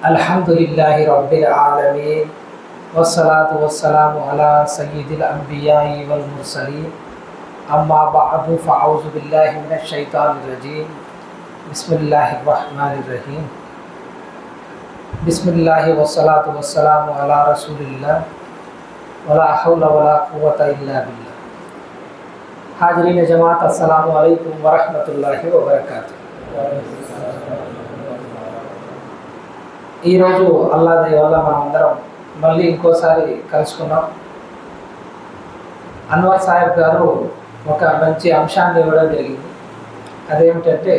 अल्हम्दुलिल्लाहि रब्बिल आलमीन वस्सलातु वस्सलामु अला सय्यिदिल अंबिया'i वल मुरसलीन अम्मा बअदु फ़अऊज़ु बिल्लाहि मिनश शैतानिर रजीम बिस्मिल्लाहिर रहमानिर रहीम बिस्मिल्लाहि वस्सलातु वस्सलामु अला रसूलिल्लाह वला हौला वला कुव्वता इल्ला बिल्लाह। हाज़रीन जमात अस्सलामु अलैकुम व रहमतुल्लाहि व बरकातुहू। ఈరోజు అల్లా దయ వల్ల మనం అందరం మళ్ళీ ఇంకోసారి కలుసుకున్నాం. అన్వర్ సాహెబ్ గారు ఒక మంచి అంశాన్ని ఇవ్వడం జరిగింది. అదేమిటంటే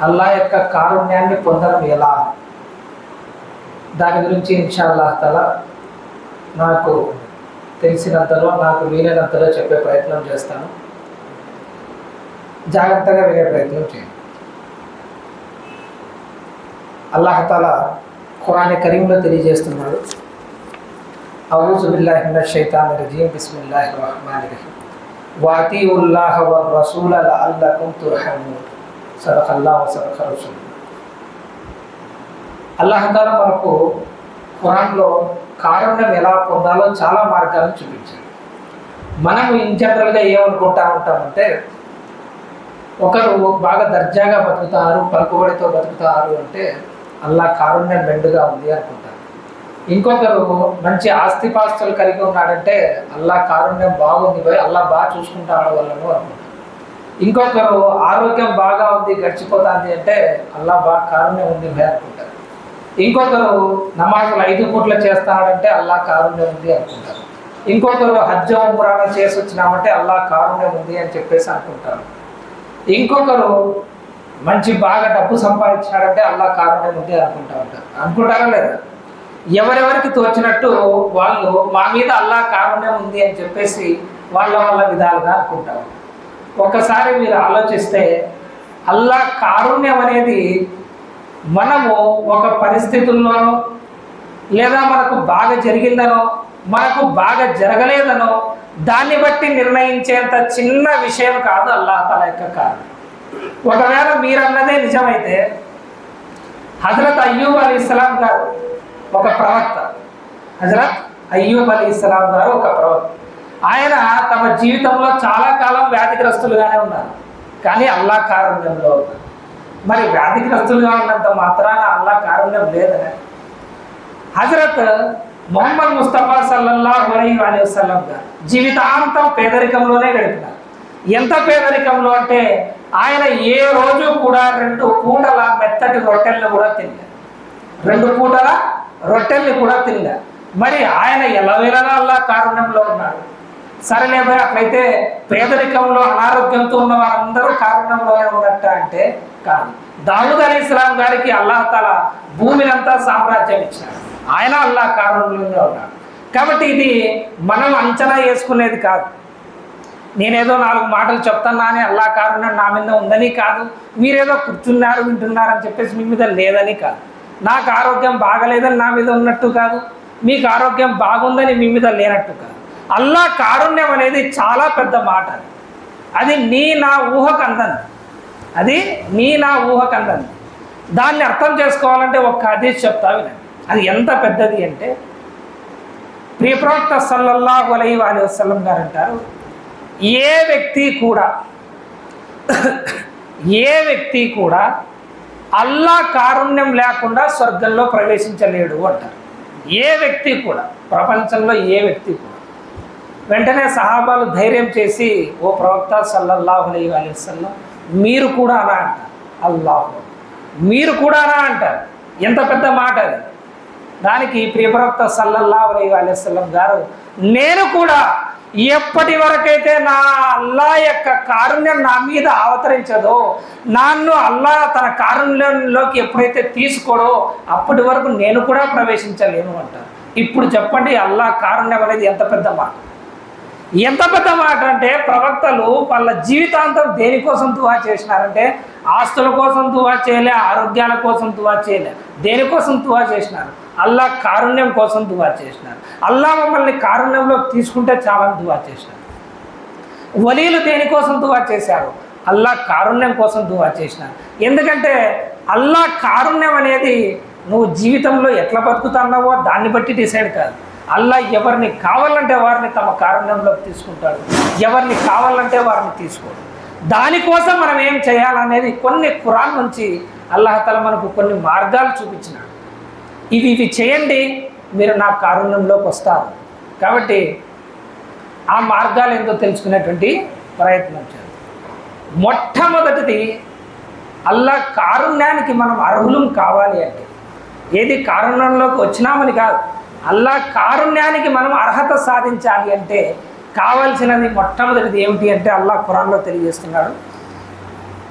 అల్లా యొక్క కారుణ్యాన్ని పొందడం ఎలా. దాని గురించి ఇన్షాల్లాహ్ తఆలా నాకు తెలిసినంతలో నాకు వీలైనంతలో చెప్పే ప్రయత్నం చేస్తాను. జాగ్రత్తగా వినే ప్రయత్నం చేయండి. అల్లాహ్ తఆలా ఖురాన్ కరీంలో తెలియజేస్తున్నాడు, అఊజు బిల్లాహి మినష్ షైతానిర్ రజీమ్ బిస్మిల్లాహిర్ రహమానిర్ రహీం వాతిఉల్లాహ వర్ రసూల లఅల్లకుమ్ తుర్హమూన్ సదఖల్లాహు వ సదఖ రసూల్. అల్లాహ్ తఆలా మనకు ఖురాన్లో కారుణ్యం ఎలా పొందాలో చాలా మార్గాలను చూపించాడు. మనం ఇన్ జనరల్గా ఏమనుకుంటా ఉంటామంటే ఒకరు బాగా దర్జాగా బతుకుతారు, పలుకుబడితో బతుకుతారు అంటే అల్లా కారుణ్యం మెండుగా ఉంది అనుకుంటారు. ఇంకొకరు మంచి ఆస్తిపాస్తులు కలిగి ఉన్నాడంటే అల్లా కారుణ్యం బాగుంది పోయి అల్లా బాగా చూసుకుంటాడు వాళ్ళను అనుకుంటారు. ఇంకొకరు ఆరోగ్యం బాగా ఉంది గడిచిపోతుంది అంటే అల్లా బాగా కారుణ్యం ఉంది పోయి అనుకుంటారు. ఇంకొకరు నమాజులు 5 పూట్ల చేస్తాడంటే అల్లా కారుణ్యం ఉంది అనుకుంటారు. ఇంకొకరు హజ్జ ఉమ్రాన చేసి వచ్చినామంటే అల్లా కారుణ్యం ఉంది అని చెప్పేసి అనుకుంటారు. ఇంకొకరు మంచి బాగా డబ్బు సంపాదించాడంటే అల్లా కారుణ్యం ఉంది అనుకుంటా ఉంటారు. అనుకుంటారా లేదా? ఎవరెవరికి తోచినట్టు వాళ్ళు మా మీద అల్లా కారుణ్యం ఉంది అని చెప్పేసి వాళ్ళ విధాలుగా అనుకుంటారు. ఒక్కసారి మీరు ఆలోచిస్తే అల్లా కారుణ్యం అనేది మనము ఒక పరిస్థితుల్లోనో లేదా మనకు బాగా జరిగిందనో మనకు బాగా జరగలేదనో దాన్ని బట్టి నిర్ణయించేంత చిన్న విషయం కాదు అల్లాహ్ తఆలా యొక్క కారుణ్యం. ఒకవేళ మీరన్నదే నిజమైతే హజరత్ అయ్యూబ్ అలీస్సలాం గారు ఒక ప్రవక్త. హజరత్ అయ్యూబ్ అలీస్సలాం గారు ఒక ప్రవక్త. ఆయన తమ జీవితంలో చాలా కాలం వ్యాధిగ్రస్తులుగానే ఉన్నారు, కానీ అల్లాహ్ కారుణ్యంలో ఉన్నారు. మరి వ్యాధిగ్రస్తులుగా ఉన్నంత మాత్రాన అల్లాహ్ కారుణ్యం లేదని హజరత్ మొహమ్మద్ ముస్తఫా సల్లల్లాహు అలైహి వసల్లం గారు జీవితాంతం పేదరికంలోనే గడిపినారు. ఎంత పేదరికంలో అంటే ఆయన ఏ రోజు కూడా 2 పూటల మెత్తటి రొట్టెల్ని కూడా తినలేదు. 2 పూటల రొట్టెల్ని కూడా తినలేదు. మరి ఆయన ఎలవేళలా అల్లాహ్ కారుణ్యంలో ఉన్నాడు. సరేలేదా, అట్లయితే పేదరికంలో అనారోగ్యంతో ఉన్న వారందరూ కారుణ్యంలోనే ఉన్నట్ట అంటే కాదు. దావూద్ అలీస్సలాం గారికి అల్లాహ్ తఆలా భూమినంతా సామ్రాజ్యం ఇచ్చాడు. ఆయన అల్లాహ్ కారుణ్యంలో ఉన్నాడు. కాబట్టి ఇది మనం అంచనా వేసుకునేది కాదు. నేనేదో 4 మాటలు చెప్తున్నా అని అల్లాహ్ కారుణ్యం నా మీద ఉందని కాదు, మీరేదో కూర్చున్నారు వింటున్నారని చెప్పేసి మీ మీద లేదని కాదు, నాకు ఆరోగ్యం బాగలేదని నా మీద ఉన్నట్టు కాదు, మీకు ఆరోగ్యం బాగుందని మీ మీద లేనట్టు కాదు. అల్లాహ్ కారుణ్యం అనేది చాలా పెద్ద మాట. అది నా ఊహకు అందంది. అది నా ఊహకు అందంది. దాన్ని అర్థం చేసుకోవాలంటే ఒక హదీస్ చెప్తా వినండి. అది ఎంత పెద్దది అంటే ప్రియప్రవక్త సల్లల్లాహు అలైహి వసల్లం గారు అంటారు, ఏ వ్యక్తి కూడా అల్లాహ్ కారుణ్యం లేకుండా స్వర్గంలో ప్రవేశించలేడు అంటారు. ఏ వ్యక్తి కూడా, ప్రపంచంలో ఏ వ్యక్తి కూడా. వెంటనే సహాబాలు ధైర్యం చేసి, ఓ ప్రవక్త సల్లల్లాహు అలైహి వసల్లం మీరు కూడా అలా అంటారు. అల్లాహ్ మీరు కూడా అలా అంటారు. ఎంత పెద్ద మాట అది. దానికి ప్రియప్రవక్త సల్లల్లాహు అలైహి వసల్లం గారు, నేను కూడా ఎప్పటి వరకైతే నా అల్లాహ్ యొక్క కారుణ్యం నా మీద అవతరించదో, నన్ను అల్లాహ్ తన కారుణ్యంలోకి ఎప్పుడైతే తీసుకోడో అప్పటి వరకు నేను కూడా ప్రవేశించలేను అంటారు. ఇప్పుడు చెప్పండి, అల్లాహ్ కారుణ్యం అనేది ఎంత పెద్ద మాట. ఎంత పెద్ద మాట అంటే ప్రవక్తలు వాళ్ళ జీవితాంతం దేనికోసం దువా చేసినారంటే ఆస్తుల కోసం దువా చేయలే, ఆరోగ్యాల కోసం దువా చేయలే. దేనికోసం దువా చేసినారు? అల్లాహ్ కారుణ్యం కోసం దువా చేసినారు. అల్లాహ్ మమ్మల్ని కారుణ్యంలో తీసుకుంటే చాలా దువా చేసినారు. వలీలు దేనికోసం దువా చేశారు? అల్లాహ్ కారుణ్యం కోసం దువా చేసినారు. ఎందుకంటే అల్లాహ్ కారుణ్యం అనేది నువ్వు జీవితంలో ఎట్లా బతుకుతున్నావో దాన్ని బట్టి డిసైడ్ కాదు. అల్లా ఎవరిని కావాలంటే వారిని తమ కారుణ్యంలోకి తీసుకుంటాడు, ఎవరిని కావాలంటే వారిని తీసుకోడు. దానికోసం మనం ఏం చేయాలనేది కొన్ని ఖురాన్ నుంచి అల్లాహ్ తఆలా మనకు కొన్ని మార్గాలు చూపించినాడు. ఇవి చేయండి, మీరు నా కారుణ్యంలోకి వస్తారు. కాబట్టి ఆ మార్గాలు ఏంటో తెలుసుకునేటువంటి ప్రయత్నం చేయాలి. మొట్టమొదటిది, అల్లా కారుణ్యానికి మనం అర్హులం కావాలి అంటే, ఏది కారుణ్యంలోకి వచ్చినామని కాదు, అల్లా కారుణ్యానికి మనం అర్హత సాధించాలి అంటే కావాల్సినది మొట్టమొదటిది ఏమిటి అంటే అల్లాహ్ ఖురాన్లో తెలియజేస్తున్నాడు.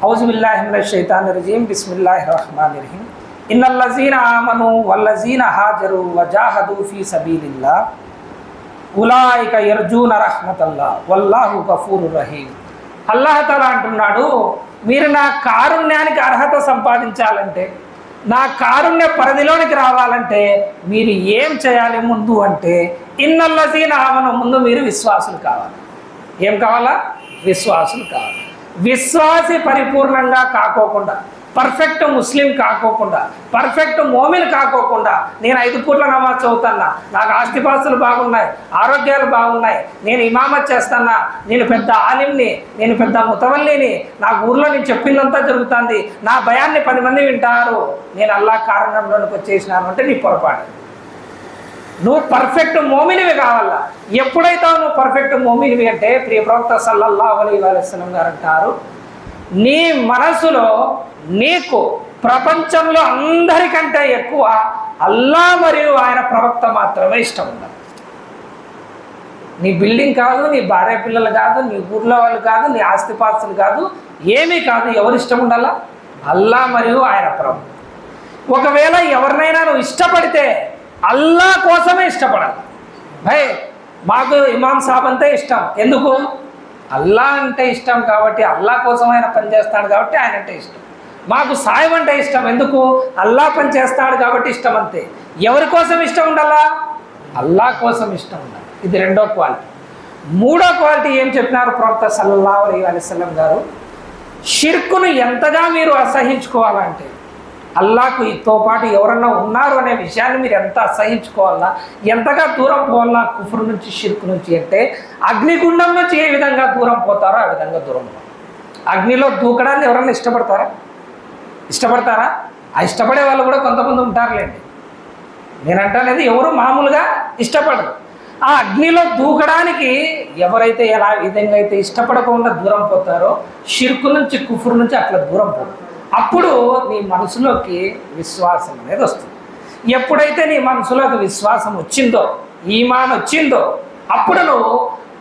ఔజు బిల్లాహి మినష్ షైతానిర్ రజీమ్ బిస్మిల్లాహిర్ రహ్మానిర్ రహీం ఇన్నల్లజీన ఆమను వల్లజీన హాజరు వజాహదు ఫీ సబీలిల్లాహ్ ఉలాయిక యర్జూన రహ్మతల్లాహ్ వల్లాహు గఫూరుర్ రహీం. అల్లాహ్ తఆలా అంటున్నాడు, మీరు నా కారుణ్యానికి అర్హత సంపాదించాలంటే, నా కారుణ్య పరిధిలోనికి రావాలంటే మీరు ఏం చేయాలి ముందు అంటే, ఇన్నల్లజీన ఆమను, ముందు మీరు విశ్వాసులు కావాలి. ఏం కావాలా? విశ్వాసులు కావాలి. విశ్వాసి పరిపూర్ణంగా కాకోకుండా, పర్ఫెక్ట్ ముస్లిం కాకోకుండా, పర్ఫెక్ట్ మోమిన్ కాకోకుండా, నేను 5 పూట్ల నమాజ్ చదువుతున్నా, నాకు ఆస్తిపాస్తులు బాగున్నాయి, ఆరోగ్యాలు బాగున్నాయి, నేను ఇమామత్ చేస్తున్నా, నేను పెద్ద ఆలింని, నేను పెద్ద ముతవల్లిని, నా ఊర్లో నేను చెప్పిందంతా జరుగుతుంది, నా భయాన్ని 10 మంది వింటారు, నేను అల్లాహ్ కారణంలోనికి వచ్చేసినాను అంటే నీ పొరపాటు. నువ్వు పర్ఫెక్ట్ మోమినివి కావాలా. ఎప్పుడైతే నువ్వు పర్ఫెక్ట్ మోమినివి అంటే, ప్రియ ప్రవక్త సల్లల్లాహు అలైహి వసల్లం గారు అంటారు, నీ మనసులో నీకు ప్రపంచంలో అందరికంటే ఎక్కువ అల్లాహ్ మరియు ఆయన ప్రవక్త మాత్రమే ఇష్టం ఉండాలి. నీ బిల్డింగ్ కాదు, నీ భార్య పిల్లలు కాదు, నీ ఊర్లో వాళ్ళు కాదు, నీ ఆస్తిపాస్తులు కాదు, ఏమీ కాదు. ఎవరు ఇష్టం ఉండాలా? అల్లాహ్ మరియు ఆయన ప్రవక్త. ఒకవేళ ఎవరినైనా నువ్వు ఇష్టపడితే అల్లాహ్ కోసమే ఇష్టపడాలి. భయ్ మాకు ఇమాం సాబ్ అంటే ఇష్టం, ఎందుకు? అల్లాహ్ అంటే ఇష్టం కాబట్టి, అల్లాహ్ కోసం ఆయన పనిచేస్తాడు కాబట్టి ఆయన అంటే ఇష్టం. మాకు సాయం అంటే ఇష్టం, ఎందుకు? అల్లాహ్ పని చేస్తాడు కాబట్టి ఇష్టం, అంతే. ఎవరి కోసం ఇష్టం ఉండాలా? అల్లాహ్ కోసం ఇష్టం ఉండాలి. ఇది రెండో క్వాలిటీ. మూడో క్వాలిటీ ఏం చెప్పినారు ప్రవక్త సల్లల్లాహు అలైహి వసల్లం గారు? షిర్కును ఎంతగా మీరు అసహించుకోవాలంటే, అల్లాహ్తో పాటు ఎవరన్నా ఉన్నారు అనే విషయాన్ని మీరు ఎంత అసహించుకోవాలా, ఎంతగా దూరం పోవాలా కుఫ్ర్ నుంచి, షిర్కు నుంచి అంటే, అగ్నిగుండం నుంచి ఏ విధంగా దూరం పోతారో ఆ విధంగా దూరం పోవాలి. అగ్నిలో దూకడాన్ని ఎవరన్నా ఇష్టపడతారా? ఆ ఇష్టపడే వాళ్ళు కూడా కొంతమంది ఉంటారులేండి. నేనంటానేది ఎవరు మామూలుగా ఇష్టపడరు. ఆ అగ్నిలో దూకడానికి ఎవరైతే ఎలా విధంగా అయితే ఇష్టపడకుండా దూరం పోతారో, షిర్కు నుంచి, కుఫ్ర్ నుంచి అట్లా దూరం పోతారు. అప్పుడు నీ మనసులోకి విశ్వాసం అనేది వస్తుంది. ఎప్పుడైతే నీ మనసులోకి విశ్వాసం వచ్చిందో, ఈమాన్ వచ్చిందో, అప్పుడు నువ్వు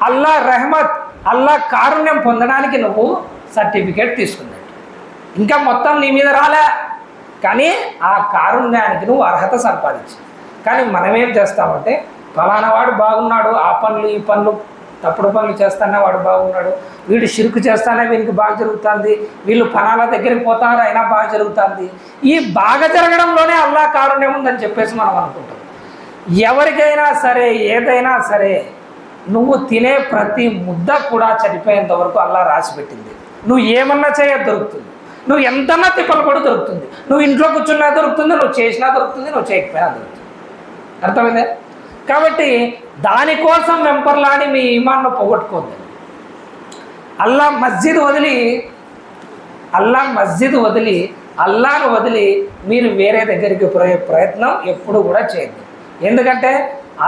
అల్లాహ్ రెహమత్, అల్లాహ్ కారుణ్యం పొందడానికి నువ్వు సర్టిఫికేట్ తీసుకున్నట్టు. ఇంకా మొత్తం నీ మీద రాలే, కానీ ఆ కారుణ్యానికి నువ్వు అర్హత సంపాదించు. కానీ మనమేం చేస్తామంటే, ఫలానా వాడు బాగున్నాడు, ఆ పనులు ఈ పనులు తప్పుడు పనులు చేస్తానే వాడు బాగున్నాడు, వీడు షిర్కు చేస్తానే వీనికి బాగా జరుగుతుంది, వీళ్ళు ఫలాల దగ్గరికి పోతారు అయినా బాగా జరుగుతుంది. ఈ బాగా జరగడంలోనే అల్లాహ్ కారుణ్యం ఉందని చెప్పేసి మనం అనుకుంటాం. ఎవరికైనా సరే, ఏదైనా సరే, నువ్వు తినే ప్రతి ముద్ద కూడా చనిపోయేంత వరకు అల్లాహ్ రాసిపెట్టింది. నువ్వు ఏమన్నా దొరుకుతుంది, నువ్వు ఎంతన్నా తిప్పలు కూడా దొరుకుతుంది, నువ్వు ఇంట్లో కూర్చున్నా దొరుకుతుంది, నువ్వు చేసినా దొరుకుతుంది, నువ్వు చేయకపోయినా దొరుకుతుంది. అర్థమైందే? కాబట్టి దానికోసం వెంపర్లాడి మీ ఈమాన్ను పోగొట్టుకోవద్దు. అల్లాహ్ మస్జిద్ వదిలి అల్లాహ్ను వదిలి మీరు వేరే దగ్గరికి పోయే ప్రయత్నం ఎప్పుడు కూడా చేయద్దు. ఎందుకంటే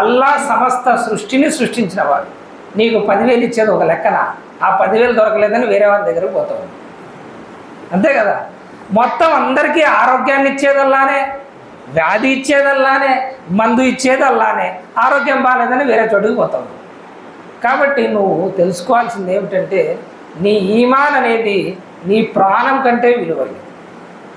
అల్లాహ్ సమస్త సృష్టిని సృష్టించినవాడు. నీకు 10,000 ఇచ్చేది ఒక లెక్కన, ఆ 10,000 దొరకలేదని వేరే వాళ్ళ దగ్గరికి పోతావు, అంతే కదా. మొత్తం అందరికీ ఆరోగ్యాన్ని ఇచ్చేదల్లానే, వ్యాధి ఇచ్చేదల్లానే, మందు ఇచ్చేదల్లానే, ఆరోగ్యం బాగాలేదని వేరే చోటుకి పోతావు. కాబట్టి నువ్వు తెలుసుకోవాల్సింది ఏమిటంటే, నీ ఈమాన్ అనేది నీ ప్రాణం కంటే విలువైనది.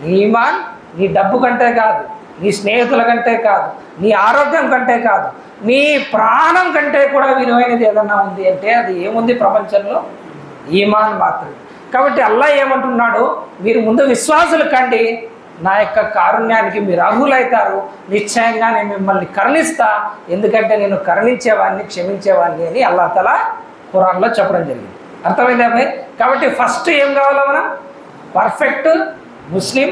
నీ ఈమాన్ నీ డబ్బు కంటే కాదు, నీ స్నేహితుల కంటే కాదు, నీ ఆరోగ్యం కంటే కాదు, నీ ప్రాణం కంటే కూడా విలువైనది ఏదన్నా ఉంది అంటే అది ఏముంది ప్రపంచంలో? ఈమాన్ మాత్రమే. కాబట్టి అల్లాహ్ ఏమంటున్నాడు, మీరు ముందు విశ్వాసులు కండి, నా యొక్క కారుణ్యానికి మీరు అర్హులైతారు, నిశ్చయంగా నేను మిమ్మల్ని కరుణిస్తా, ఎందుకంటే నేను కరుణించేవాడిని, క్షమించేవాడిని అని అల్లాహ్ తఆలా ఖురాన్లో చెప్పడం జరిగింది. అర్థమైందా భయ్? కాబట్టి ఫస్ట్ ఏం కావాలో మనం? పర్ఫెక్ట్ ముస్లిం,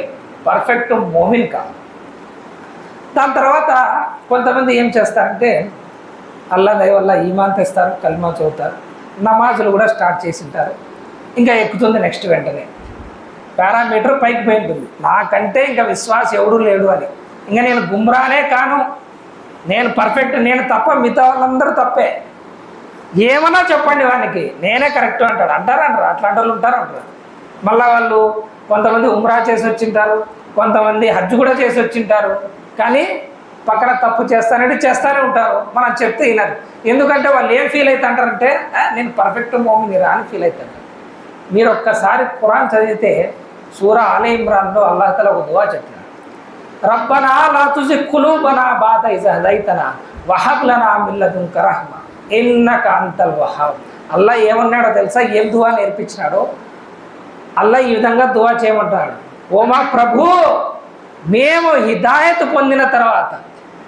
పర్ఫెక్ట్ మోమిన్ కావాలి. దాని తర్వాత కొంతమంది ఏం చేస్తారంటే అల్లా దయ వల్ల ఈమాన్ తెస్తారు, కల్మా చదువుతారు, నమాజులు కూడా స్టార్ట్ చేసి ఉంటారు. ఇంకా ఎక్కుతుంది నెక్స్ట్ వెంటనే పారామీటర్ పైకి పోయింటుంది. నాకంటే ఇంకా విశ్వాసం ఎవడూ లేడు అని, ఇంకా నేను గుమ్రానే కాను, నేను పర్ఫెక్ట్, నేను తప్ప మిగతా వాళ్ళందరూ తప్పే, ఏమన్నా చెప్పండి వానికి నేనే కరెక్ట్ అంటారు అట్లాంటి వాళ్ళు అంటారు. మళ్ళీ వాళ్ళు కొంతమంది ఉమ్రా చేసి వచ్చింటారు, కొంతమంది హజ్ కూడా చేసి వచ్చింటారు, కానీ పక్కన తప్పు చేస్తూనే ఉంటారు. మనం చెప్తే వినరు. ఎందుకంటే వాళ్ళు ఏం ఫీల్ అవుతుంటారంటే నేను పర్ఫెక్ట్ మోమినిరా అని ఫీల్ అవుతారు. మీరు ఒక్కసారి ఖురాన్ చదివితే సూరా ఆలే ఇమ్రాన్లో అల్లాహ్ తఆలా ఒక దువా చెప్పినాడు, రబ్బనా లా తుజిగ్ ఖులూబనా బఅద ఇజ్ హదైతనా వహబ్ లనా మిన్ లదున్క రహ్మ ఇన్నక అంతల్ వహాబ్. అల్లాహ్ ఏమన్నాడో తెలుసా? ఏం దువా నేర్పించినాడో అల్లాహ్ ఈ విధంగా దువా చేయమంటున్నాడు, ఓ మా ప్రభు, మేము హిదాయత్ పొందిన తర్వాత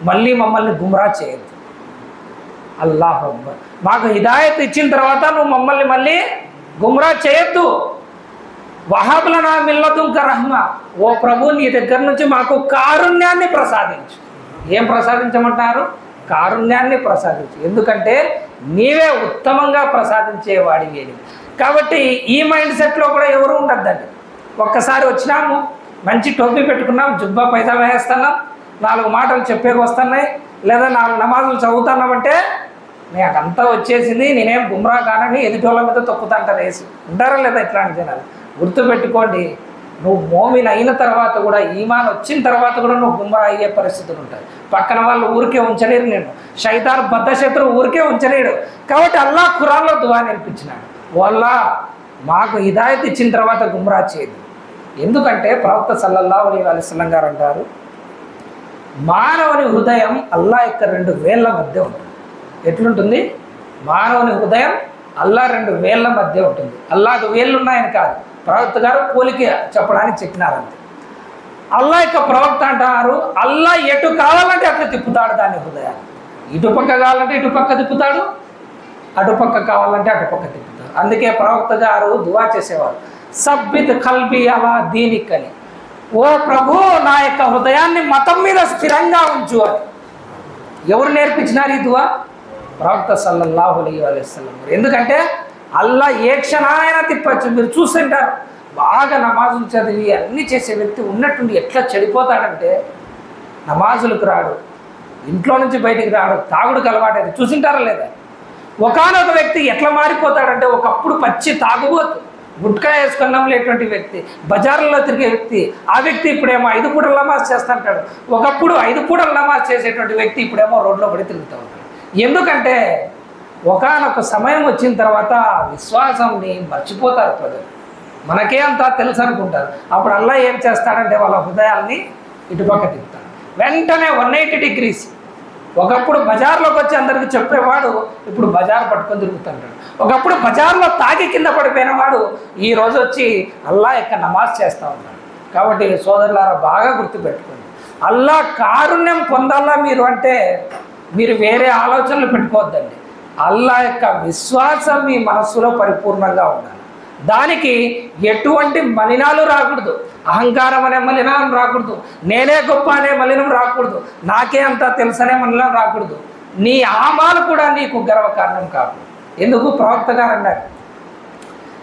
మళ్ళీ మమ్మల్ని గుమ్రా చేయొద్దు. అల్లాహ్ అక్బర్, మాకు హిదాయత్ ఇచ్చిన తర్వాత నువ్వు మమ్మల్ని మళ్ళీ గుమ్రా చేయొద్దు. వహబ్ లనా మిన్ లదున్క రహ్మ, ఓ ప్రభు నీ దగ్గర నుంచి మాకు కారుణ్యాన్ని ప్రసాదించు. ఏం ప్రసాదించమంటున్నారు? కారుణ్యాన్ని ప్రసాదించు, ఎందుకంటే నీవే ఉత్తమంగా ప్రసాదించేవాడివి అని. కాబట్టి ఈ మైండ్ సెట్లో కూడా ఎవరు ఉండద్దండి. ఒక్కసారి వచ్చినాము, మంచి టోపీ పెట్టుకున్నాం, జుబ్బా పైదా వేస్తున్నాం, 4 మాటలు చెప్పేకి వస్తున్నాయి, లేదా 4 నమాజులు చదువుతున్నామంటే నాకంతా వచ్చేసింది, నేనేం గుమ్రా కానని ఎదుటోళ్ళ మీద తొక్కుతుంటారు వేసి ఉంటారా లేదా? ఇట్లాంటి జనాలు గుర్తుపెట్టుకోండి, నువ్వు మోమిన్ అయిన తర్వాత కూడా, ఈమాన్ వచ్చిన తర్వాత కూడా నువ్వు గుమ్రా అయ్యే పరిస్థితులు ఉంటాయి. పక్కన వాళ్ళు ఊరికే ఉంచలేరు, నేను శైతాన్ బద్ధశత్రువు ఊరికే ఉంచలేడు. కాబట్టి అల్లాహ్ ఖురాన్లో దువా నేర్పించినాడు, వల్ల మాకు హిదాయత్ ఇచ్చిన తర్వాత గుమ్రా చేయదు. ఎందుకంటే ప్రవక్త సల్లల్లాహు అలైహి వసల్లం గారు అంటారు, మానవుని హృదయం అల్లాహ్ యొక్క 2 వేళ్ల మధ్య ఉంటుంది. ఎట్లుంటుంది? మానవుని హృదయం అల్లాహ్ 2 వేళ్ల మధ్య ఉంటుంది. అల్లాహకు వేళ్ళు ఉన్నాయని కాదు, ప్రవక్త గారు పోలిక చెప్పడానికి చెప్పినారంతే. అల్లాహ్ యొక్క ప్రవక్త అంటారు, అల్లాహ్ ఎటు కావాలంటే అట్లా తిప్పుతాడు దాన్ని హృదయాన్ని. ఇటుపక్క కావాలంటే ఇటుపక్క తిప్పుతాడు, అటుపక్క కావాలంటే అటుపక్క తిప్పుతాడు. అందుకే ప్రవక్త గారు దువా చేసేవారు, సబ్బిత్ కల్బి అలా దీనిక్ అని, ఓ ప్రభు నా యొక్క హృదయాన్ని మతం మీద స్థిరంగా ఉంచు అని. ఎవరు నేర్పించినారు ఈ దువా? ప్రవక్త సల్లల్లాహు అలైహి వసల్లం. ఎందుకంటే అల్లాహ్ ఏ క్షణానైనా తిప్పచ్చు. మీరు చూస్తుంటారు, బాగా నమాజులు చదివి అన్నీ చేసే వ్యక్తి ఉన్నట్టుండి ఎట్లా చెడిపోతాడంటే, నమాజులకు రాడు, ఇంట్లో నుంచి బయటికి రాడు, తాగుడుకు అలవాటైంది. చూసింటారా లేదా? ఒకానొక వ్యక్తి ఎట్లా మారిపోతాడంటే, ఒకప్పుడు పచ్చి తాగుబోతు, గుట్కా వేసుకున్నాంలేటువంటి వ్యక్తి, బజార్లలో తిరిగే వ్యక్తి, ఆ వ్యక్తి ఇప్పుడేమో 5 పూటల నమాజ్ చేస్తుంటాడు. ఒకప్పుడు 5 పూటల నమాజ్ చేసేటువంటి వ్యక్తి ఇప్పుడేమో రోడ్లో పడి తిరుగుతూ ఉంటాడు. ఎందుకంటే ఒకానొక సమయం వచ్చిన తర్వాత విశ్వాసంని మర్చిపోతారు ప్రజలు. మనకే అంతా తెలుసు అనుకుంటారు. అప్పుడు అల్లాహ్ ఏం చేస్తాడంటే వాళ్ళ హృదయాల్ని ఇటుపక్క తిప్పుతాడు. వెంటనే 180 degrees. ఒకప్పుడు బజార్లోకి వచ్చి అందరికి చెప్పేవాడు ఇప్పుడు బజార్ పట్టుకొని తిరుగుతుంటాడు. ఒకప్పుడు బజార్లో తాగి కింద పడిపోయిన వాడు ఈ రోజు వచ్చి అల్లాహ్ యొక్క నమాజ్ చేస్తూ ఉంటాడు. కాబట్టి సోదరులారా బాగా గుర్తుపెట్టుకోండి, అల్లాహ్ కారుణ్యం పొందాలా మీరు అంటే మీరు వేరే ఆలోచనలు పెట్టుకోవద్దండి. అల్లాహ్ యొక్క విశ్వాసం మీ మనస్సులో పరిపూర్ణంగా ఉండాలి. దానికి ఎటువంటి మలినాలు రాకూడదు, అహంకారం అనే మలినం రాకూడదు, నేనే గొప్ప అనే మలినం రాకూడదు, నాకే అంతా తెలుసనే మలినం రాకూడదు. నీ ఆమాలు కూడా నీకు గర్వకారణం కాకూడదు. ఎందుకు? ప్రవక్త గారు అన్నారు,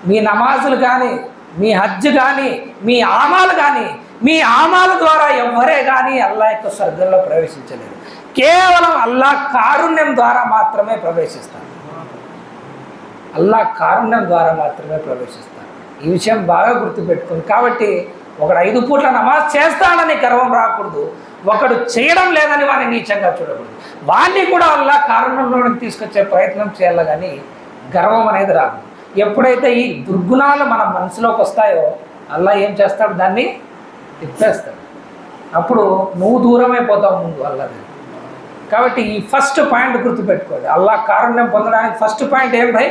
మీ నమాజులు కానీ, మీ హజ్ కానీ, మీ ఆమాలు కానీ, మీ ఆమాల ద్వారా ఎవ్వరే కానీ అల్లాహ్ యొక్క స్వర్గంలో ప్రవేశించలేరు. కేవలం అల్లాహ్ కారుణ్యం ద్వారా మాత్రమే ప్రవేశిస్తారు. అల్లాహ్ కారుణ్యం ద్వారా మాత్రమే ప్రవేశిస్తారు. ఈ విషయం బాగా గుర్తుపెట్టుకోండి. కాబట్టి ఒకడు 5 పూట్ల నమాజ్ చేస్తాడని గర్వం రాకూడదు, ఒకడు చేయడం లేదని వాడిని నీచంగా చూడకూడదు. వాడిని కూడా అల్లాహ్ కారుణ్యంలోకి తీసుకొచ్చే ప్రయత్నం చేయాలి, కానీ గర్వం అనేది రాకూడదు. ఎప్పుడైతే ఈ దుర్గుణాలు మన మనసులోకి వస్తాయో అల్లాహ్ ఏం చేస్తాడు? దాన్ని తిప్పేస్తాడు. అప్పుడు నువ్వు దూరమైపోతావు ముందు అల్లాహ్. కాబట్టి ఈ ఫస్ట్ పాయింట్ గుర్తుపెట్టుకోండి. అల్లాహ్ కారుణ్యం పొందడానికి ఫస్ట్ పాయింట్ ఏం భయ్?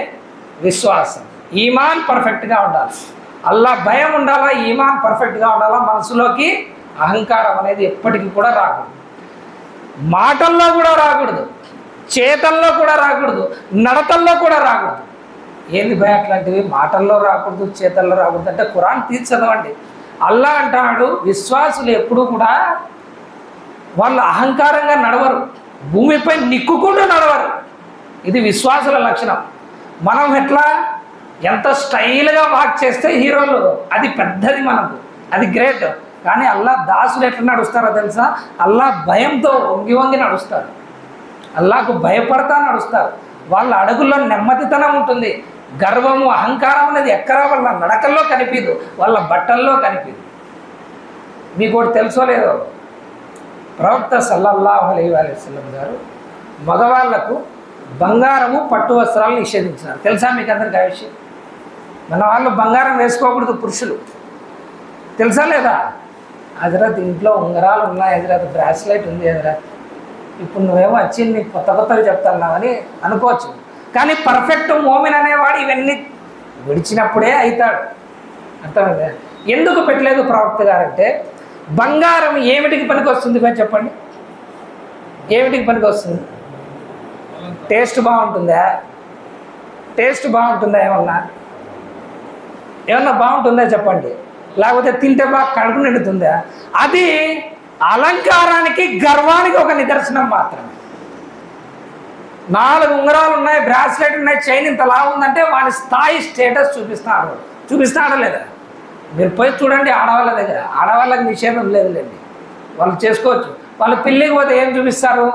విశ్వాసం, ఈమాన్ పర్ఫెక్ట్గా ఉండాలి. అల్లాహ్ భయం ఉండాలా, ఈమాన్ పర్ఫెక్ట్గా ఉండాలా. మనసులోకి అహంకారం అనేది ఎప్పటికీ కూడా రాకూడదు, మాటల్లో కూడా రాకూడదు, చేతల్లో కూడా రాకూడదు, నడతల్లో కూడా రాకూడదు. ఏంది భయ అట్లాంటివి? మాటల్లో రాకూడదు, చేతల్లో రాకూడదు అంటే ఖురాన్ తీసి చదవండి. అల్లాహ్ అంటాడు, విశ్వాసులు ఎప్పుడూ కూడా వాళ్ళు అహంకారంగా నడవరు, భూమిపై నిక్కుకుంటూ నడవరు. ఇది విశ్వాసుల లక్షణం. మనం ఎట్లా ఎంత స్టైల్గా వాక్ చేస్తే హీరోలు, అది పెద్దది మనకు, అది గ్రేట్. కానీ అల్లా దాసులు ఎట్లా నడుస్తారో తెలుసా? అల్లా భయంతో వంగి వంగి నడుస్తారు, అల్లాకు భయపడతా నడుస్తారు. వాళ్ళ అడుగుల్లో నెమ్మదితనం ఉంటుంది. గర్వము అహంకారం అనేది ఎక్కడా వాళ్ళ నడకల్లో కనిపించదు, వాళ్ళ బట్టల్లో కనిపించదు. మీకు ఒకటి తెలుసో లేదో, ప్రవక్త సల్లల్లాహు అలైహి వసల్లం గారు మగవాళ్లకు బంగారము పట్టు వస్త్రాలు నిషేధించినారు. తెలుసా మీకు అందరికీ ఆ విషయం? మన వాళ్ళు బంగారం వేసుకోకూడదు పురుషులు, తెలుసా లేదా? హజరత్ ఇంట్లో ఉంగరాలు ఉన్నాయి హజరత్, బ్రాస్లెట్ ఉంది హజరత్, ఇప్పుడు నువ్వేమో వచ్చి నీకు కొత్త కొత్తవి చెప్తున్నావని అనుకోవచ్చు. కానీ పర్ఫెక్ట్ మోమిన్ అనేవాడు ఇవన్నీ విడిచినప్పుడే అవుతాడు. అర్థమైందా? ఎందుకు పెట్టలేదు ప్రవక్త గారంటే, బంగారం ఏమిటికి పనికి వస్తుంది చెప్పండి? ఏమిటికి పనికి వస్తుంది? టేస్ట్ బాగుంటుందా? టేస్ట్ బాగుంటుందా? ఏమన్నా బాగుంటుందా చెప్పండి? లేకపోతే తింటే బాగా కడుపు నిండుతుందా? అది అలంకారానికి, గర్వానికి ఒక నిదర్శనం మాత్రమే. 4 ఉంగరాలు ఉన్నాయి, బ్రాస్లెట్ ఉన్నాయి, చైన్ ఇంతలా ఉందంటే వాని స్థాయి, స్టేటస్ చూపిస్తాడో లేదా? మీరు పోయి చూడండి ఆడవాళ్ళ దగ్గర. ఆడవాళ్ళకి నిషేధం లేదులేండి, వాళ్ళు చేసుకోవచ్చు. వాళ్ళు పెళ్ళికి పోతే ఏం చూపిస్తారు?